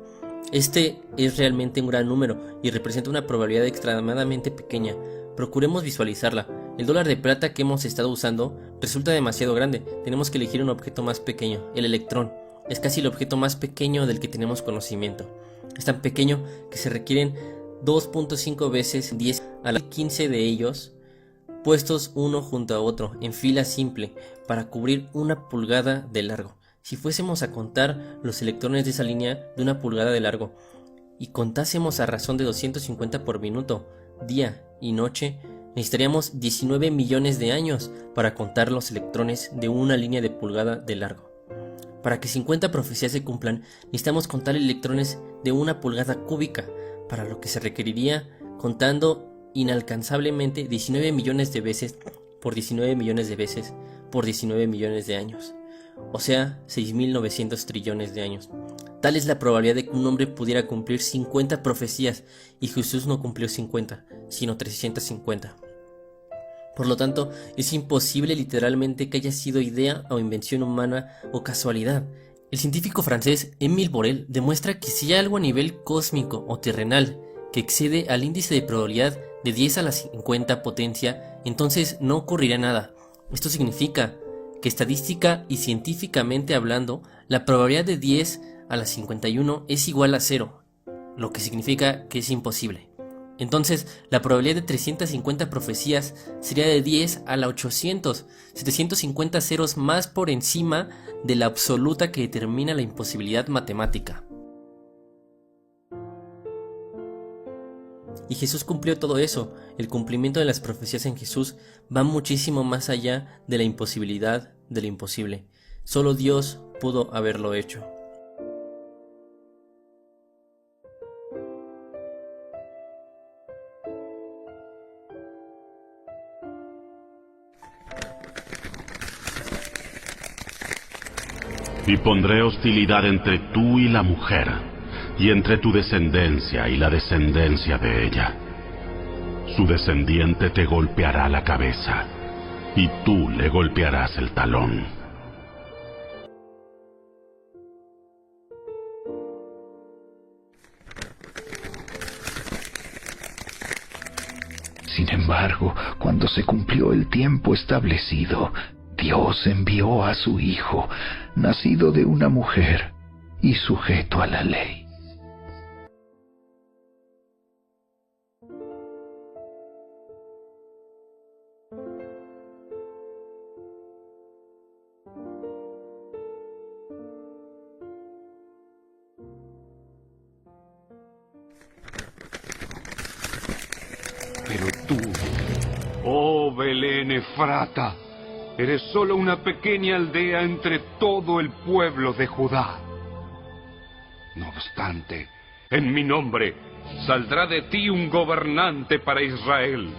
Este es realmente un gran número y representa una probabilidad extremadamente pequeña. Procuremos visualizarla. El $1 de plata que hemos estado usando resulta demasiado grande. Tenemos que elegir un objeto más pequeño, el electrón. Es casi el objeto más pequeño del que tenemos conocimiento. Es tan pequeño que se requieren 2.5 veces 10 a la 15 de ellos, puestos uno junto a otro, en fila simple, para cubrir 1 pulgada de largo. Si fuésemos a contar los electrones de esa línea de 1 pulgada de largo, y contásemos a razón de 250 por minuto, día y noche, necesitaríamos 19 millones de años para contar los electrones de una línea de pulgada de largo. Para que 50 profecías se cumplan, necesitamos contar electrones de 1 pulgada cúbica, para lo que se requeriría contando inalcanzablemente 19 millones de veces por 19 millones de veces por 19 millones de años, o sea, 6.900 trillones de años. Tal es la probabilidad de que un hombre pudiera cumplir 50 profecías, y Jesús no cumplió 50, sino 350. Por lo tanto, es imposible literalmente que haya sido idea o invención humana o casualidad. El científico francés Émile Borel demuestra que si hay algo a nivel cósmico o terrenal que excede al índice de probabilidad de 10 a la 50 potencia, entonces no ocurrirá nada. Esto significa que estadística y científicamente hablando, la probabilidad de 10 a la 51 es igual a 0, lo que significa que es imposible. Entonces, la probabilidad de 350 profecías sería de 10 a la 800, 750 ceros más por encima de la absoluta que determina la imposibilidad matemática. Y Jesús cumplió todo eso. El cumplimiento de las profecías en Jesús va muchísimo más allá de la imposibilidad de lo imposible. Solo Dios pudo haberlo hecho. Y pondré hostilidad entre tú y la mujer, y entre tu descendencia y la descendencia de ella. Su descendiente te golpeará la cabeza, y tú le golpearás el talón. Sin embargo, cuando se cumplió el tiempo establecido, Dios envió a su Hijo, nacido de una mujer y sujeto a la ley. Pero tú, oh Belén Efrata, eres solo una pequeña aldea entre todo el pueblo de Judá. No obstante, en mi nombre saldrá de ti un gobernante para Israel,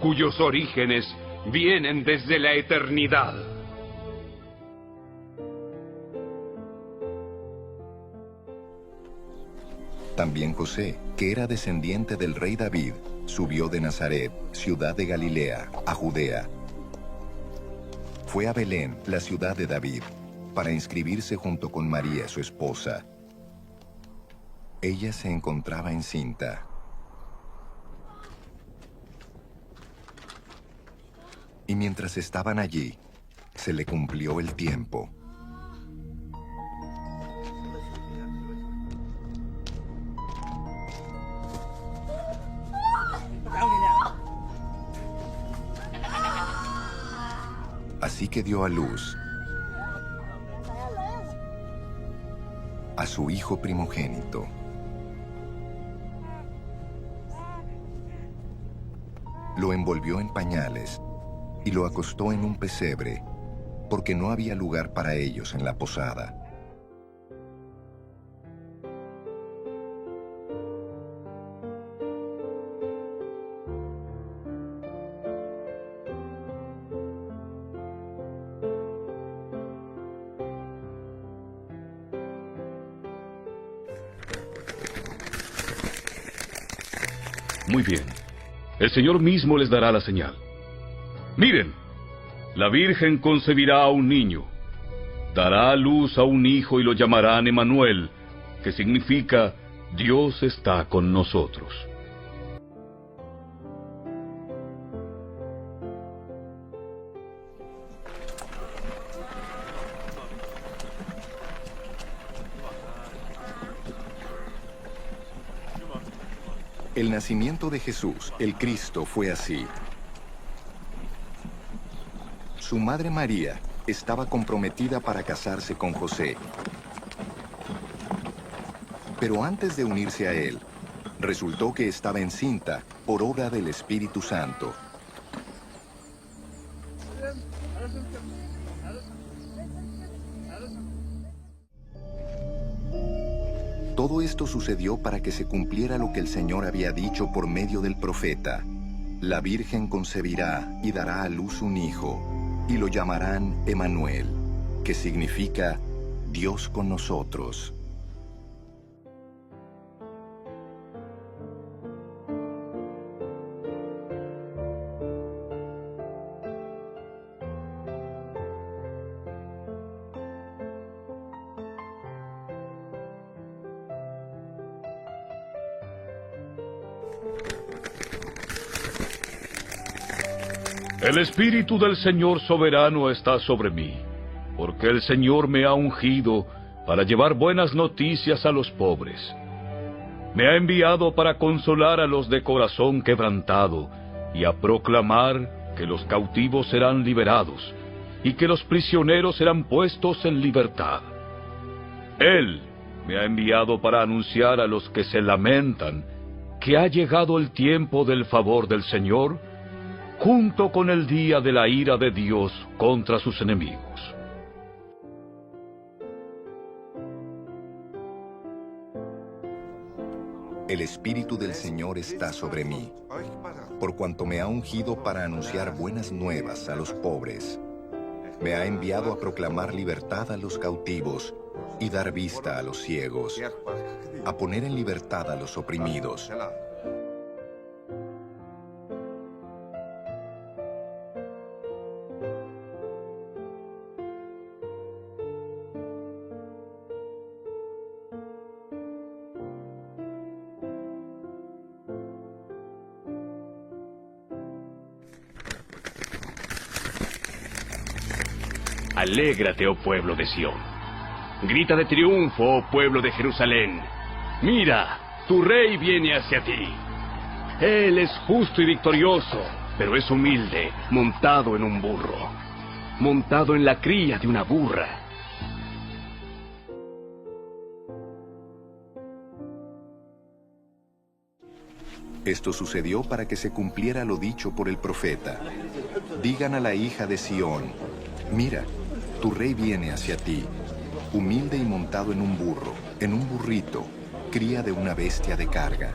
cuyos orígenes vienen desde la eternidad. También José, que era descendiente del rey David, subió de Nazaret, ciudad de Galilea, a Judea. Fue a Belén, la ciudad de David, para inscribirse junto con María, su esposa. Ella se encontraba encinta. Y mientras estaban allí, se le cumplió el tiempo. Así que dio a luz a su hijo primogénito. Lo envolvió en pañales y lo acostó en un pesebre, porque no había lugar para ellos en la posada. Muy bien. El Señor mismo les dará la señal. Miren, la Virgen concebirá a un niño, dará a luz a un hijo y lo llamarán Emanuel, que significa Dios está con nosotros. El nacimiento de Jesús, el Cristo, fue así. Su madre María estaba comprometida para casarse con José. Pero antes de unirse a él, resultó que estaba encinta por obra del Espíritu Santo. Todo esto sucedió para que se cumpliera lo que el Señor había dicho por medio del profeta. La Virgen concebirá y dará a luz un hijo, y lo llamarán Emanuel, que significa Dios con nosotros. El Espíritu del Señor soberano está sobre mí, porque el Señor me ha ungido para llevar buenas noticias a los pobres. Me ha enviado para consolar a los de corazón quebrantado y a proclamar que los cautivos serán liberados y que los prisioneros serán puestos en libertad. Él me ha enviado para anunciar a los que se lamentan que ha llegado el tiempo del favor del Señor, junto con el día de la ira de Dios contra sus enemigos. El Espíritu del Señor está sobre mí, por cuanto me ha ungido para anunciar buenas nuevas a los pobres. Me ha enviado a proclamar libertad a los cautivos y dar vista a los ciegos, a poner en libertad a los oprimidos. Alégrate, oh pueblo de Sión. Grita de triunfo, oh pueblo de Jerusalén. Mira, tu rey viene hacia ti. Él es justo y victorioso, pero es humilde, montado en un burro, montado en la cría de una burra. Esto sucedió para que se cumpliera lo dicho por el profeta. Digan a la hija de Sión, mira, tu rey viene hacia ti, humilde y montado en un burro, en un burrito, cría de una bestia de carga.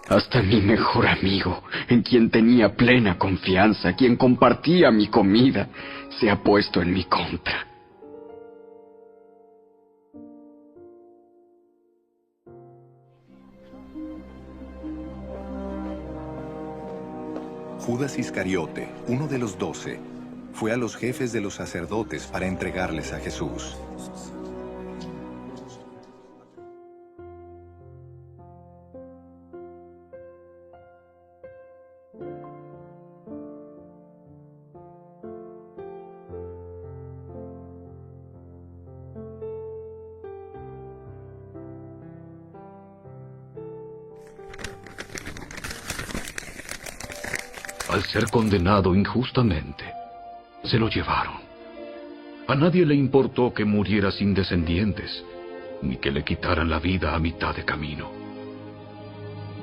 Hasta mi mejor amigo, en quien tenía plena confianza, quien compartía mi comida, se ha puesto en mi contra. Judas Iscariote, uno de los 12, fue a los jefes de los sacerdotes para entregarles a Jesús. Al ser condenado injustamente, se lo llevaron. A nadie le importó que muriera sin descendientes, ni que le quitaran la vida a mitad de camino.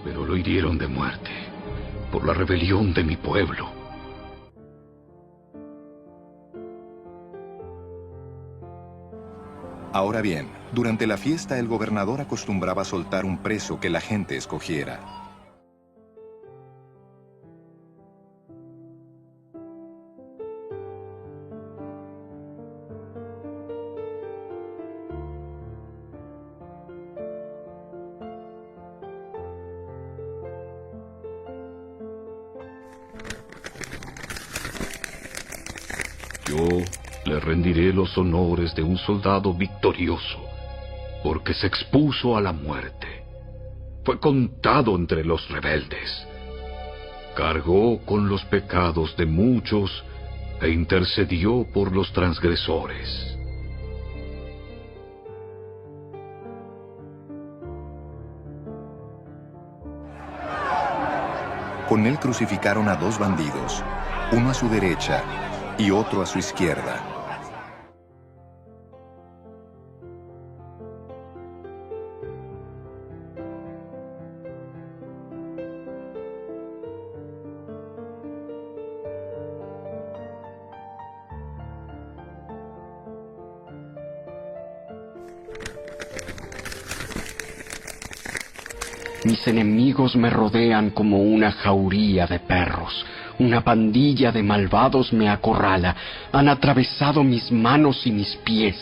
Pero lo hirieron de muerte por la rebelión de mi pueblo. Ahora bien, durante la fiesta el gobernador acostumbraba soltar un preso que la gente escogiera. Yo le rendiré los honores de un soldado victorioso, porque se expuso a la muerte. Fue contado entre los rebeldes. Cargó con los pecados de muchos e intercedió por los transgresores. Con él crucificaron a 2 bandidos, uno a su derecha y otro a su izquierda. Mis enemigos me rodean como una jauría de perros. Una pandilla de malvados me acorrala. Han atravesado mis manos y mis pies.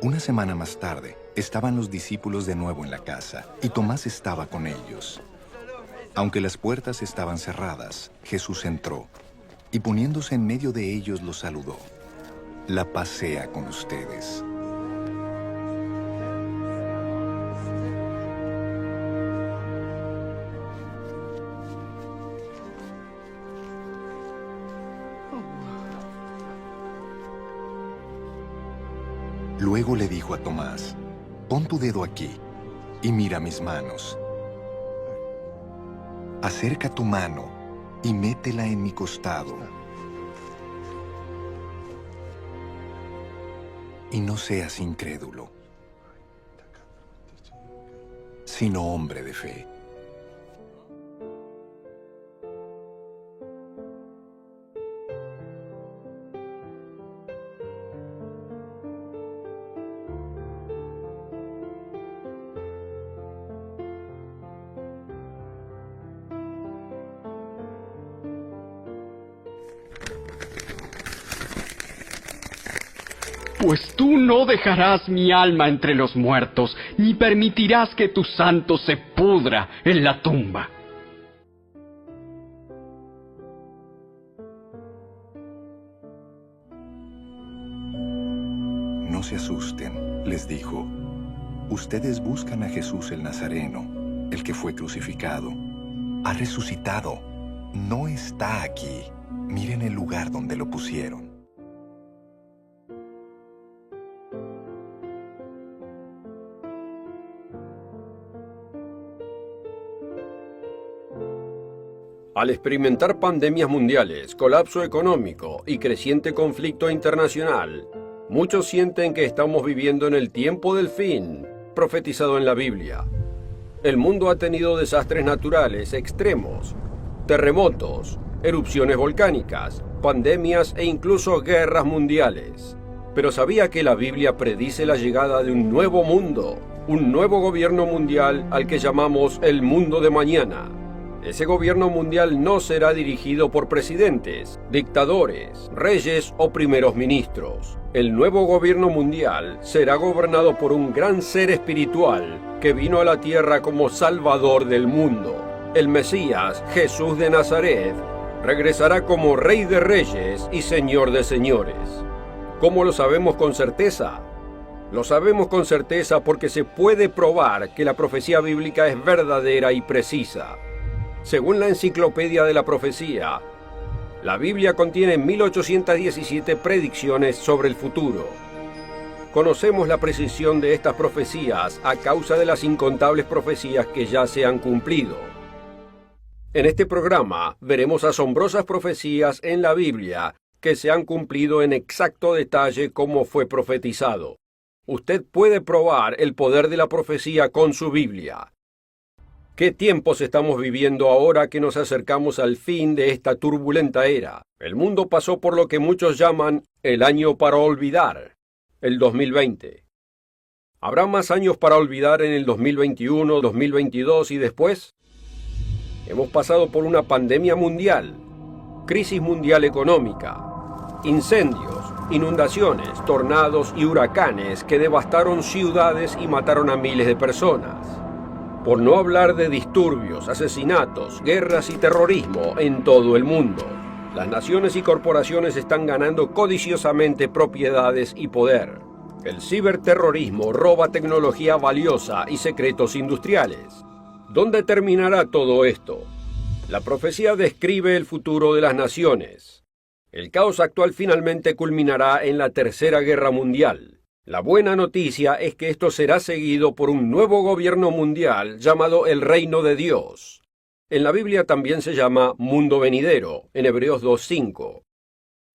Una semana más tarde, estaban los discípulos de nuevo en la casa, y Tomás estaba con ellos. Aunque las puertas estaban cerradas, Jesús entró, y poniéndose en medio de ellos los saludó. La paz sea con ustedes. Luego le dijo a Tomás, pon tu dedo aquí y mira mis manos. Acerca tu mano y métela en mi costado. Y no seas incrédulo, sino hombre de fe. Pues tú no dejarás mi alma entre los muertos, ni permitirás que tu santo se pudra en la tumba. No se asusten, les dijo. Ustedes buscan a Jesús el Nazareno, el que fue crucificado. Ha resucitado. No está aquí. Miren el lugar donde lo pusieron. Al experimentar pandemias mundiales, colapso económico y creciente conflicto internacional, muchos sienten que estamos viviendo en el tiempo del fin, profetizado en la Biblia. El mundo ha tenido desastres naturales extremos, terremotos, erupciones volcánicas, pandemias e incluso guerras mundiales. Pero ¿sabía que la Biblia predice la llegada de un nuevo mundo, un nuevo gobierno mundial al que llamamos el mundo de mañana? Ese gobierno mundial no será dirigido por presidentes, dictadores, reyes o primeros ministros. El nuevo gobierno mundial será gobernado por un gran ser espiritual que vino a la tierra como Salvador del mundo. El Mesías, Jesús de Nazaret, regresará como Rey de Reyes y Señor de Señores. ¿Cómo lo sabemos con certeza? Lo sabemos con certeza porque se puede probar que la profecía bíblica es verdadera y precisa. Según la Enciclopedia de la Profecía, la Biblia contiene 1817 predicciones sobre el futuro. Conocemos la precisión de estas profecías a causa de las incontables profecías que ya se han cumplido. En este programa veremos asombrosas profecías en la Biblia que se han cumplido en exacto detalle como fue profetizado. Usted puede probar el poder de la profecía con su Biblia. ¿Qué tiempos estamos viviendo ahora que nos acercamos al fin de esta turbulenta era? El mundo pasó por lo que muchos llaman el año para olvidar, el 2020. ¿Habrá más años para olvidar en el 2021, 2022 y después? Hemos pasado por una pandemia mundial, crisis mundial económica, incendios, inundaciones, tornados y huracanes que devastaron ciudades y mataron a miles de personas. Por no hablar de disturbios, asesinatos, guerras y terrorismo en todo el mundo. Las naciones y corporaciones están ganando codiciosamente propiedades y poder. El ciberterrorismo roba tecnología valiosa y secretos industriales. ¿Dónde terminará todo esto? La profecía describe el futuro de las naciones. El caos actual finalmente culminará en la Tercera Guerra Mundial. La buena noticia es que esto será seguido por un nuevo gobierno mundial llamado el Reino de Dios. En la Biblia también se llama mundo venidero, en Hebreos 2:5.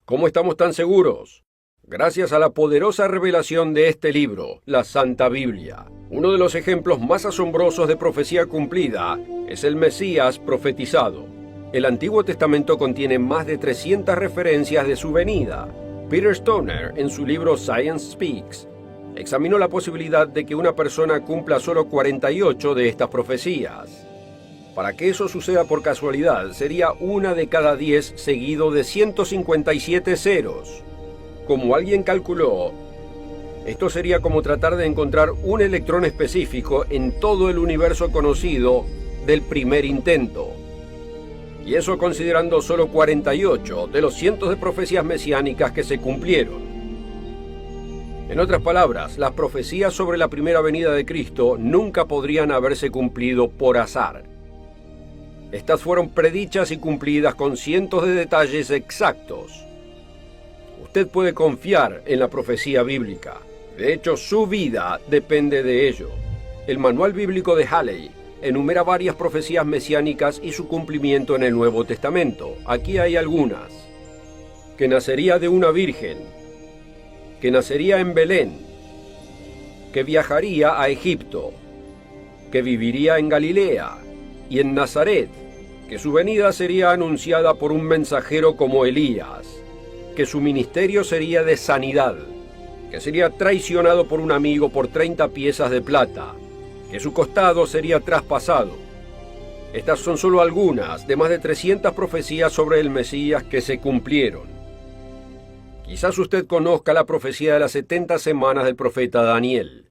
¿Cómo estamos tan seguros? Gracias a la poderosa revelación de este libro, la Santa Biblia. Uno de los ejemplos más asombrosos de profecía cumplida es el Mesías profetizado. El Antiguo Testamento contiene más de 300 referencias de su venida. Peter Stoner, en su libro Science Speaks, examinó la posibilidad de que una persona cumpla solo 48 de estas profecías. Para que eso suceda por casualidad, sería una de cada 10 seguido de 157 ceros. Como alguien calculó, Esto sería como tratar de encontrar un electrón específico en todo el universo conocido del primer intento. Y eso considerando solo 48 de los cientos de profecías mesiánicas que se cumplieron. En otras palabras, las profecías sobre la primera venida de Cristo nunca podrían haberse cumplido por azar. Estas fueron predichas y cumplidas con cientos de detalles exactos. Usted puede confiar en la profecía bíblica. De hecho, su vida depende de ello. El Manual Bíblico de Halley enumera varias profecías mesiánicas y su cumplimiento en el Nuevo Testamento. Aquí hay algunas. Que nacería de una virgen. Que nacería en Belén. Que viajaría a Egipto. Que viviría en Galilea y en Nazaret. Que su venida sería anunciada por un mensajero como Elías. Que su ministerio sería de sanidad. Que sería traicionado por un amigo por 30 piezas de plata. Que su costado sería traspasado. Estas son solo algunas de más de 300 profecías sobre el Mesías que se cumplieron. Quizás usted conozca la profecía de las 70 semanas del profeta Daniel.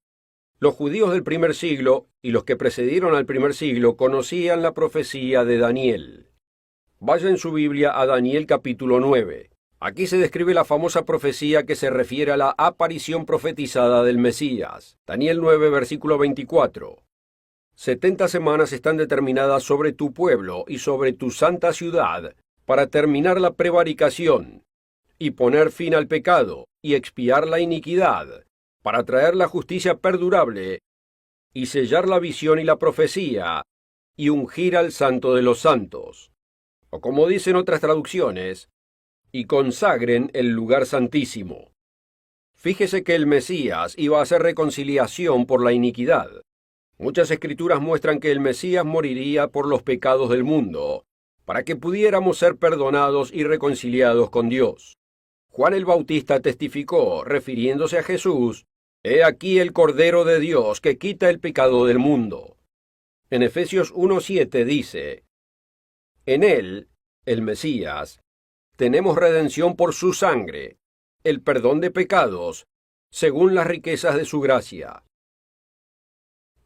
Los judíos del primer siglo y los que precedieron al primer siglo conocían la profecía de Daniel. Vaya en su Biblia a Daniel capítulo 9. Aquí se describe la famosa profecía que se refiere a la aparición profetizada del Mesías. Daniel 9, versículo 24. 70 semanas están determinadas sobre tu pueblo y sobre tu santa ciudad para terminar la prevaricación y poner fin al pecado y expiar la iniquidad, para traer la justicia perdurable y sellar la visión y la profecía y ungir al santo de los santos. O como dicen otras traducciones, y consagren el lugar santísimo. Fíjese que el Mesías iba a hacer reconciliación por la iniquidad. Muchas escrituras muestran que el Mesías moriría por los pecados del mundo, para que pudiéramos ser perdonados y reconciliados con Dios. Juan el Bautista testificó, refiriéndose a Jesús, «He aquí el Cordero de Dios que quita el pecado del mundo». En Efesios 1:7 dice, «En él, el Mesías, tenemos redención por su sangre, el perdón de pecados, según las riquezas de su gracia».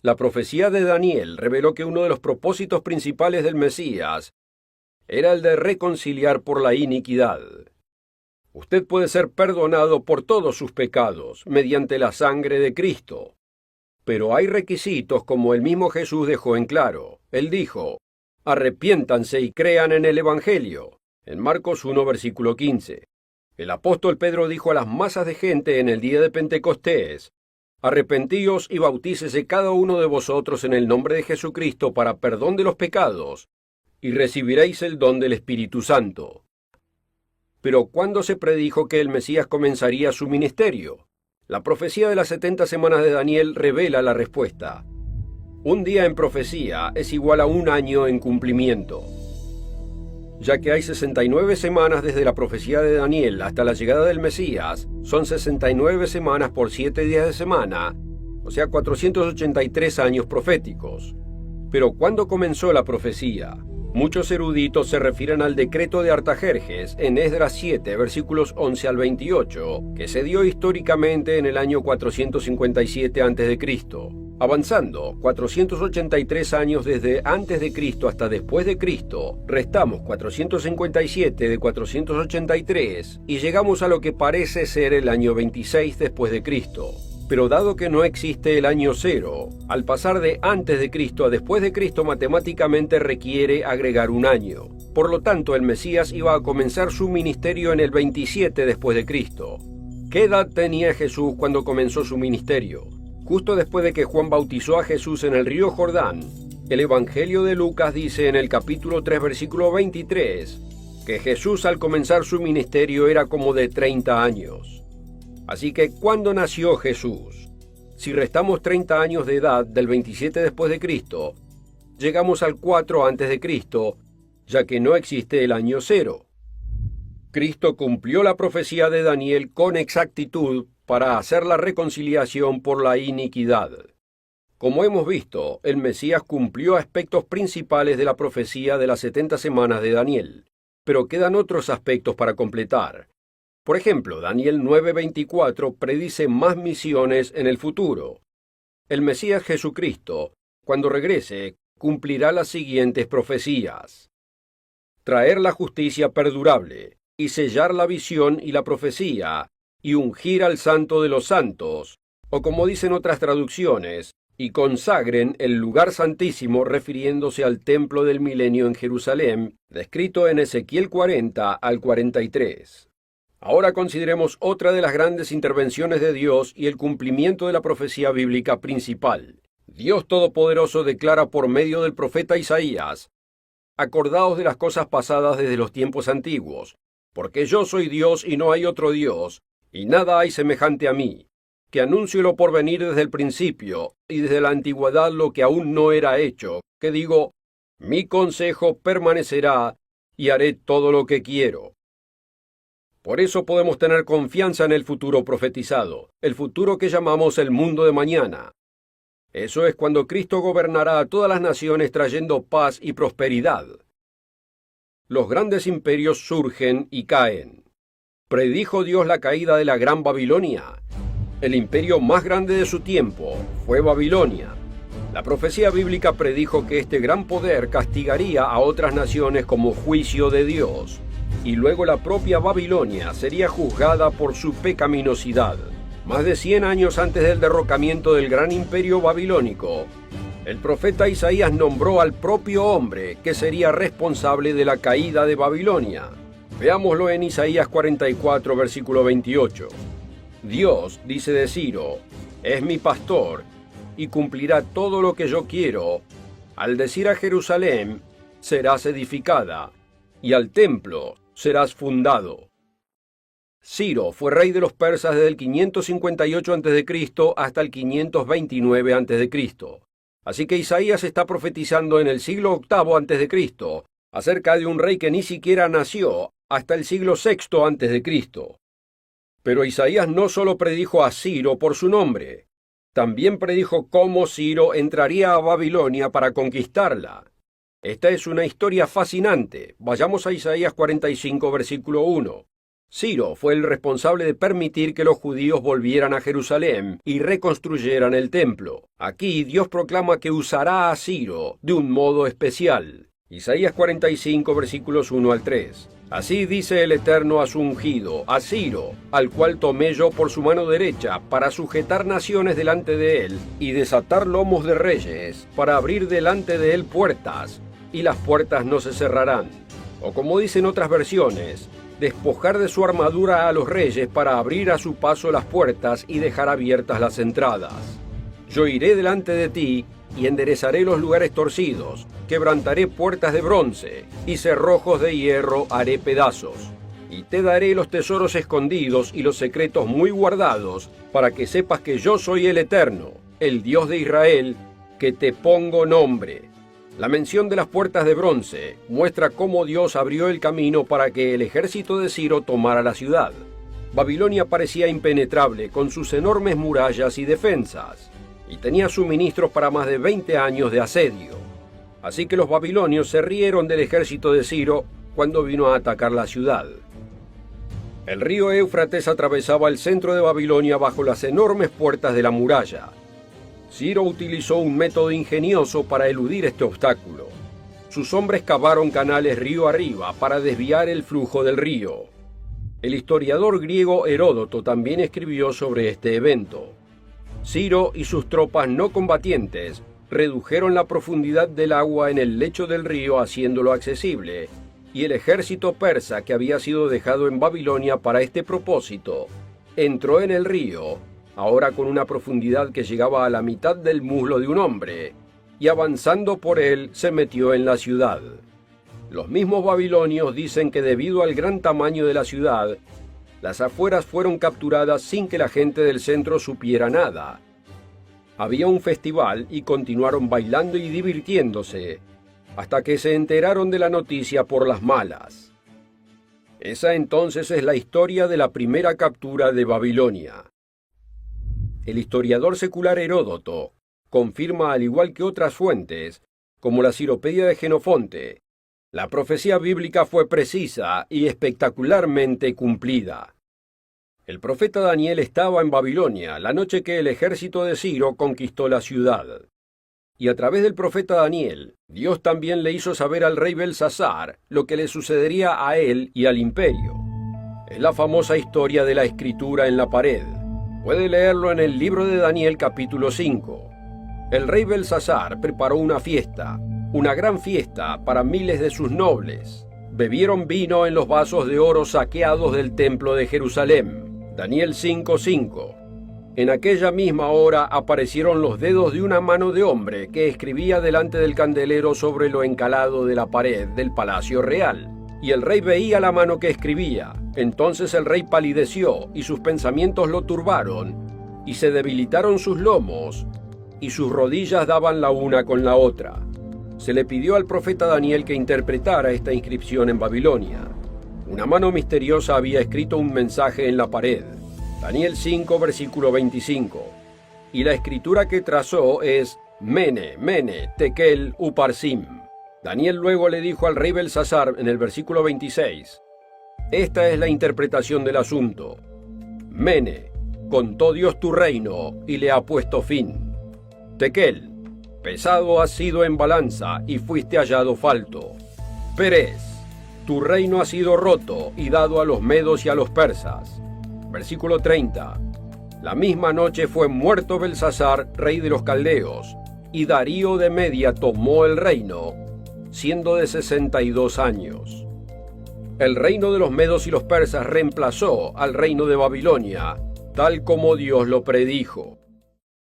La profecía de Daniel reveló que uno de los propósitos principales del Mesías era el de reconciliar por la iniquidad. Usted puede ser perdonado por todos sus pecados mediante la sangre de Cristo. Pero hay requisitos como el mismo Jesús dejó en claro. Él dijo, arrepiéntanse y crean en el Evangelio, en Marcos 1, versículo 15. El apóstol Pedro dijo a las masas de gente en el día de Pentecostés, arrepentíos y bautícese cada uno de vosotros en el nombre de Jesucristo para perdón de los pecados, y recibiréis el don del Espíritu Santo. Pero ¿cuándo se predijo que el Mesías comenzaría su ministerio? La profecía de las 70 semanas de Daniel revela la respuesta. Un día en profecía es igual a un año en cumplimiento. Ya que hay 69 semanas desde la profecía de Daniel hasta la llegada del Mesías, son 69 semanas por 7 días de semana, o sea 483 años proféticos. Pero ¿cuándo comenzó la profecía? Muchos eruditos se refieren al decreto de Artajerjes en Esdras 7, versículos 11 al 28, que se dio históricamente en el año 457 a.C. Avanzando 483 años desde antes de Cristo hasta después de Cristo, restamos 457 de 483 y llegamos a lo que parece ser el año 26 después de Cristo. Pero dado que no existe el año cero, al pasar de antes de Cristo a después de Cristo matemáticamente requiere agregar un año. Por lo tanto, el Mesías iba a comenzar su ministerio en el 27 después de Cristo. ¿Qué edad tenía Jesús cuando comenzó su ministerio? Justo después de que Juan bautizó a Jesús en el río Jordán, el Evangelio de Lucas dice en el capítulo 3, versículo 23, que Jesús al comenzar su ministerio era como de 30 años. Así que, ¿cuándo nació Jesús? Si restamos 30 años de edad del 27 después de Cristo, llegamos al 4 antes de Cristo, ya que no existe el año cero. Cristo cumplió la profecía de Daniel con exactitud para hacer la reconciliación por la iniquidad. Como hemos visto, el Mesías cumplió aspectos principales de la profecía de las 70 semanas de Daniel, pero quedan otros aspectos para completar. Por ejemplo, Daniel 9:24 predice más misiones en el futuro. El Mesías Jesucristo, cuando regrese, cumplirá las siguientes profecías: traer la justicia perdurable, y sellar la visión y la profecía, y ungir al Santo de los Santos, o como dicen otras traducciones, y consagren el lugar santísimo, refiriéndose al templo del milenio en Jerusalén, descrito en Ezequiel 40 al 43. Ahora consideremos otra de las grandes intervenciones de Dios y el cumplimiento de la profecía bíblica principal. Dios Todopoderoso declara por medio del profeta Isaías: acordaos de las cosas pasadas desde los tiempos antiguos, porque yo soy Dios y no hay otro Dios, y nada hay semejante a mí, que anuncio lo por venir desde el principio, y desde la antigüedad lo que aún no era hecho, que digo, mi consejo permanecerá, y haré todo lo que quiero. Por eso podemos tener confianza en el futuro profetizado, el futuro que llamamos el mundo de mañana. Eso es cuando Cristo gobernará a todas las naciones trayendo paz y prosperidad. Los grandes imperios surgen y caen. ¿Predijo Dios la caída de la Gran Babilonia? El imperio más grande de su tiempo fue Babilonia. La profecía bíblica predijo que este gran poder castigaría a otras naciones como juicio de Dios, y luego la propia Babilonia sería juzgada por su pecaminosidad. Más de 100 años antes del derrocamiento del gran imperio babilónico, el profeta Isaías nombró al propio hombre que sería responsable de la caída de Babilonia. Veámoslo en Isaías 44, versículo 28. Dios, dice de Ciro, es mi pastor, y cumplirá todo lo que yo quiero. Al decir a Jerusalén, serás edificada, y al templo serás fundado. Ciro fue rey de los persas desde el 558 a.C. hasta el 529 a.C. Así que Isaías está profetizando en el siglo VIII a.C. acerca de un rey que ni siquiera nació hasta el siglo VI a.C. Pero Isaías no solo predijo a Ciro por su nombre, también predijo cómo Ciro entraría a Babilonia para conquistarla. Esta es una historia fascinante. Vayamos a Isaías 45, versículo 1. Ciro fue el responsable de permitir que los judíos volvieran a Jerusalén y reconstruyeran el templo. Aquí Dios proclama que usará a Ciro de un modo especial. Isaías 45, versículos 1 al 3. Así dice el Eterno a su ungido, a Ciro, al cual tomé yo por su mano derecha, para sujetar naciones delante de él, y desatar lomos de reyes, para abrir delante de él puertas, y las puertas no se cerrarán. O como dicen otras versiones, despojar de su armadura a los reyes para abrir a su paso las puertas y dejar abiertas las entradas. Yo iré delante de ti y enderezaré los lugares torcidos, quebrantaré puertas de bronce y cerrojos de hierro haré pedazos. Y te daré los tesoros escondidos y los secretos muy guardados, para que sepas que yo soy el Eterno, el Dios de Israel, que te pongo nombre. La mención de las puertas de bronce muestra cómo Dios abrió el camino para que el ejército de Ciro tomara la ciudad. Babilonia parecía impenetrable con sus enormes murallas y defensas, y tenía suministros para más de 20 años de asedio. Así que los babilonios se rieron del ejército de Ciro cuando vino a atacar la ciudad. El río Éufrates atravesaba el centro de Babilonia bajo las enormes puertas de la muralla. Ciro utilizó un método ingenioso para eludir este obstáculo. Sus hombres cavaron canales río arriba para desviar el flujo del río. El historiador griego Heródoto también escribió sobre este evento. Ciro y sus tropas no combatientes redujeron la profundidad del agua en el lecho del río haciéndolo accesible, y el ejército persa que había sido dejado en Babilonia para este propósito entró en el río, ahora con una profundidad que llegaba a la mitad del muslo de un hombre, y avanzando por él se metió en la ciudad. Los mismos babilonios dicen que debido al gran tamaño de la ciudad, las afueras fueron capturadas sin que la gente del centro supiera nada. Había un festival y continuaron bailando y divirtiéndose, hasta que se enteraron de la noticia por las malas. Esa entonces es la historia de la primera captura de Babilonia. El historiador secular Heródoto confirma, al igual que otras fuentes, como la Ciropedia de Jenofonte, la profecía bíblica fue precisa y espectacularmente cumplida. El profeta Daniel estaba en Babilonia la noche que el ejército de Ciro conquistó la ciudad. Y a través del profeta Daniel, Dios también le hizo saber al rey Belsasar lo que le sucedería a él y al imperio. Es la famosa historia de la escritura en la pared. Puede leerlo en el libro de Daniel capítulo 5. El rey Belsasar preparó una fiesta, una gran fiesta para miles de sus nobles. Bebieron vino en los vasos de oro saqueados del templo de Jerusalén. Daniel 5:5. En aquella misma hora aparecieron los dedos de una mano de hombre que escribía delante del candelero sobre lo encalado de la pared del palacio real. Y el rey veía la mano que escribía. Entonces el rey palideció y sus pensamientos lo turbaron, y se debilitaron sus lomos, y sus rodillas daban la una con la otra. Se le pidió al profeta Daniel que interpretara esta inscripción en Babilonia. Una mano misteriosa había escrito un mensaje en la pared. Daniel 5, versículo 25. Y la escritura que trazó es Mene, Mene, Tekel, Uparsim. Daniel luego le dijo al rey Belsasar en el versículo 26, esta es la interpretación del asunto. Mene, contó Dios tu reino y le ha puesto fin. Tekel, pesado has sido en balanza y fuiste hallado falto. Pérez, tu reino ha sido roto y dado a los medos y a los persas. Versículo 30. La misma noche fue muerto Belsasar, rey de los caldeos, y Darío de Media tomó el reino, siendo de 62 años. El reino de los medos y los persas reemplazó al reino de Babilonia, tal como Dios lo predijo.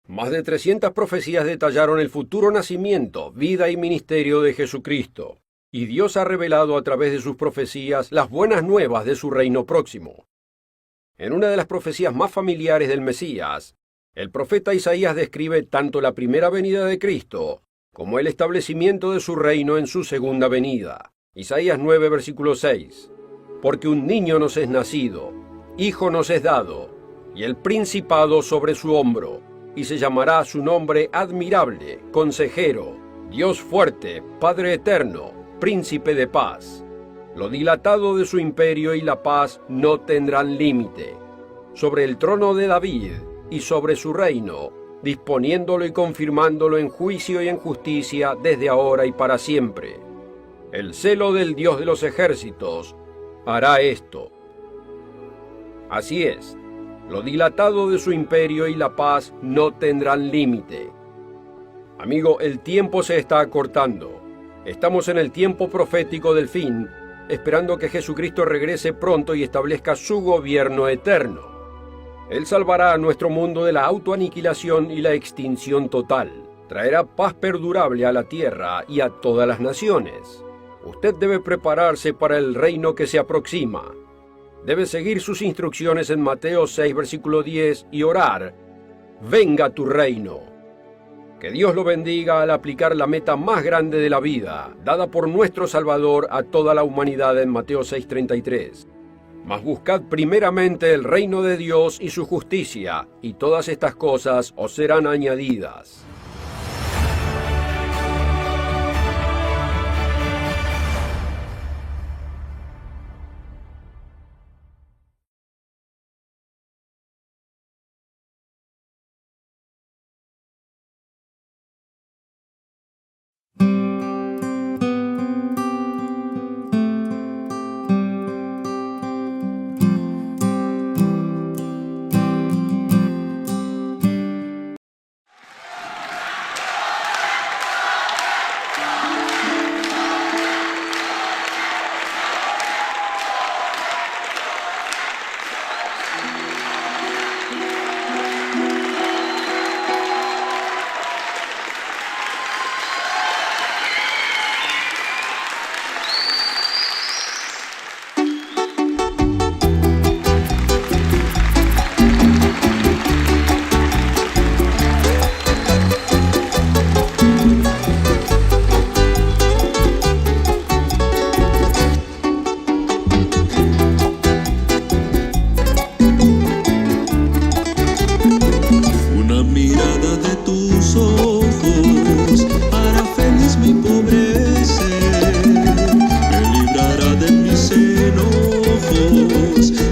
Más de 300 profecías detallaron el futuro nacimiento, vida y ministerio de Jesucristo, y Dios ha revelado a través de sus profecías las buenas nuevas de su reino próximo. En una de las profecías más familiares del Mesías, el profeta Isaías describe tanto la primera venida de Cristo como el establecimiento de su reino en su segunda venida. Isaías 9, versículo 6. Porque un niño nos es nacido, hijo nos es dado, y el principado sobre su hombro, y se llamará su nombre admirable, consejero, Dios fuerte, Padre eterno, príncipe de paz. Lo dilatado de su imperio y la paz no tendrán límite. Sobre el trono de David y sobre su reino, disponiéndolo y confirmándolo en juicio y en justicia desde ahora y para siempre. El celo del Dios de los ejércitos hará esto. Así es, lo dilatado de su imperio y la paz no tendrán límite. Amigo, el tiempo se está acortando. Estamos en el tiempo profético del fin, esperando que Jesucristo regrese pronto y establezca su gobierno eterno. Él salvará a nuestro mundo de la autoaniquilación y la extinción total. Traerá paz perdurable a la tierra y a todas las naciones. Usted debe prepararse para el reino que se aproxima. Debe seguir sus instrucciones en Mateo 6, versículo 10 y orar, venga tu reino. Que Dios lo bendiga al aplicar la meta más grande de la vida, dada por nuestro Salvador a toda la humanidad en Mateo 6:33. Mas buscad primeramente el reino de Dios y su justicia, y todas estas cosas os serán añadidas.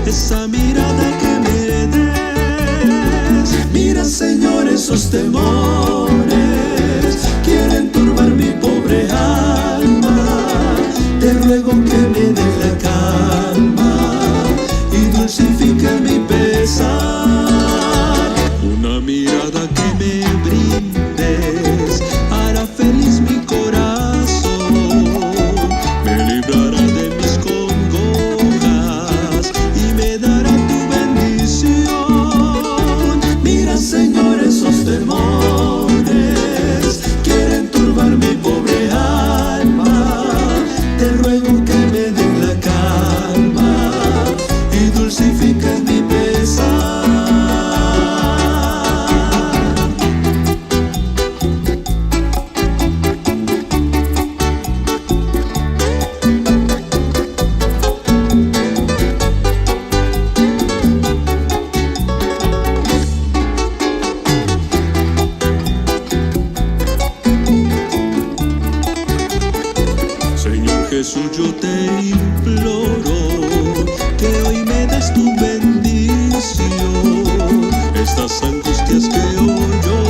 Esa mirada que me que me dé la calma y dulcifique mi pesar. Una mirada que me brindes hará feliz mi corazón, me librará de mis congojas y me dará tu bendición. Mira, Señor, esos temores quieren turbar mi pobre alma. Te ruego que me den la calma y dulcifiques mi pesar. Señor Jesús, yo te imploro que hoy me des tu bendición. Estas angustias que hoy yo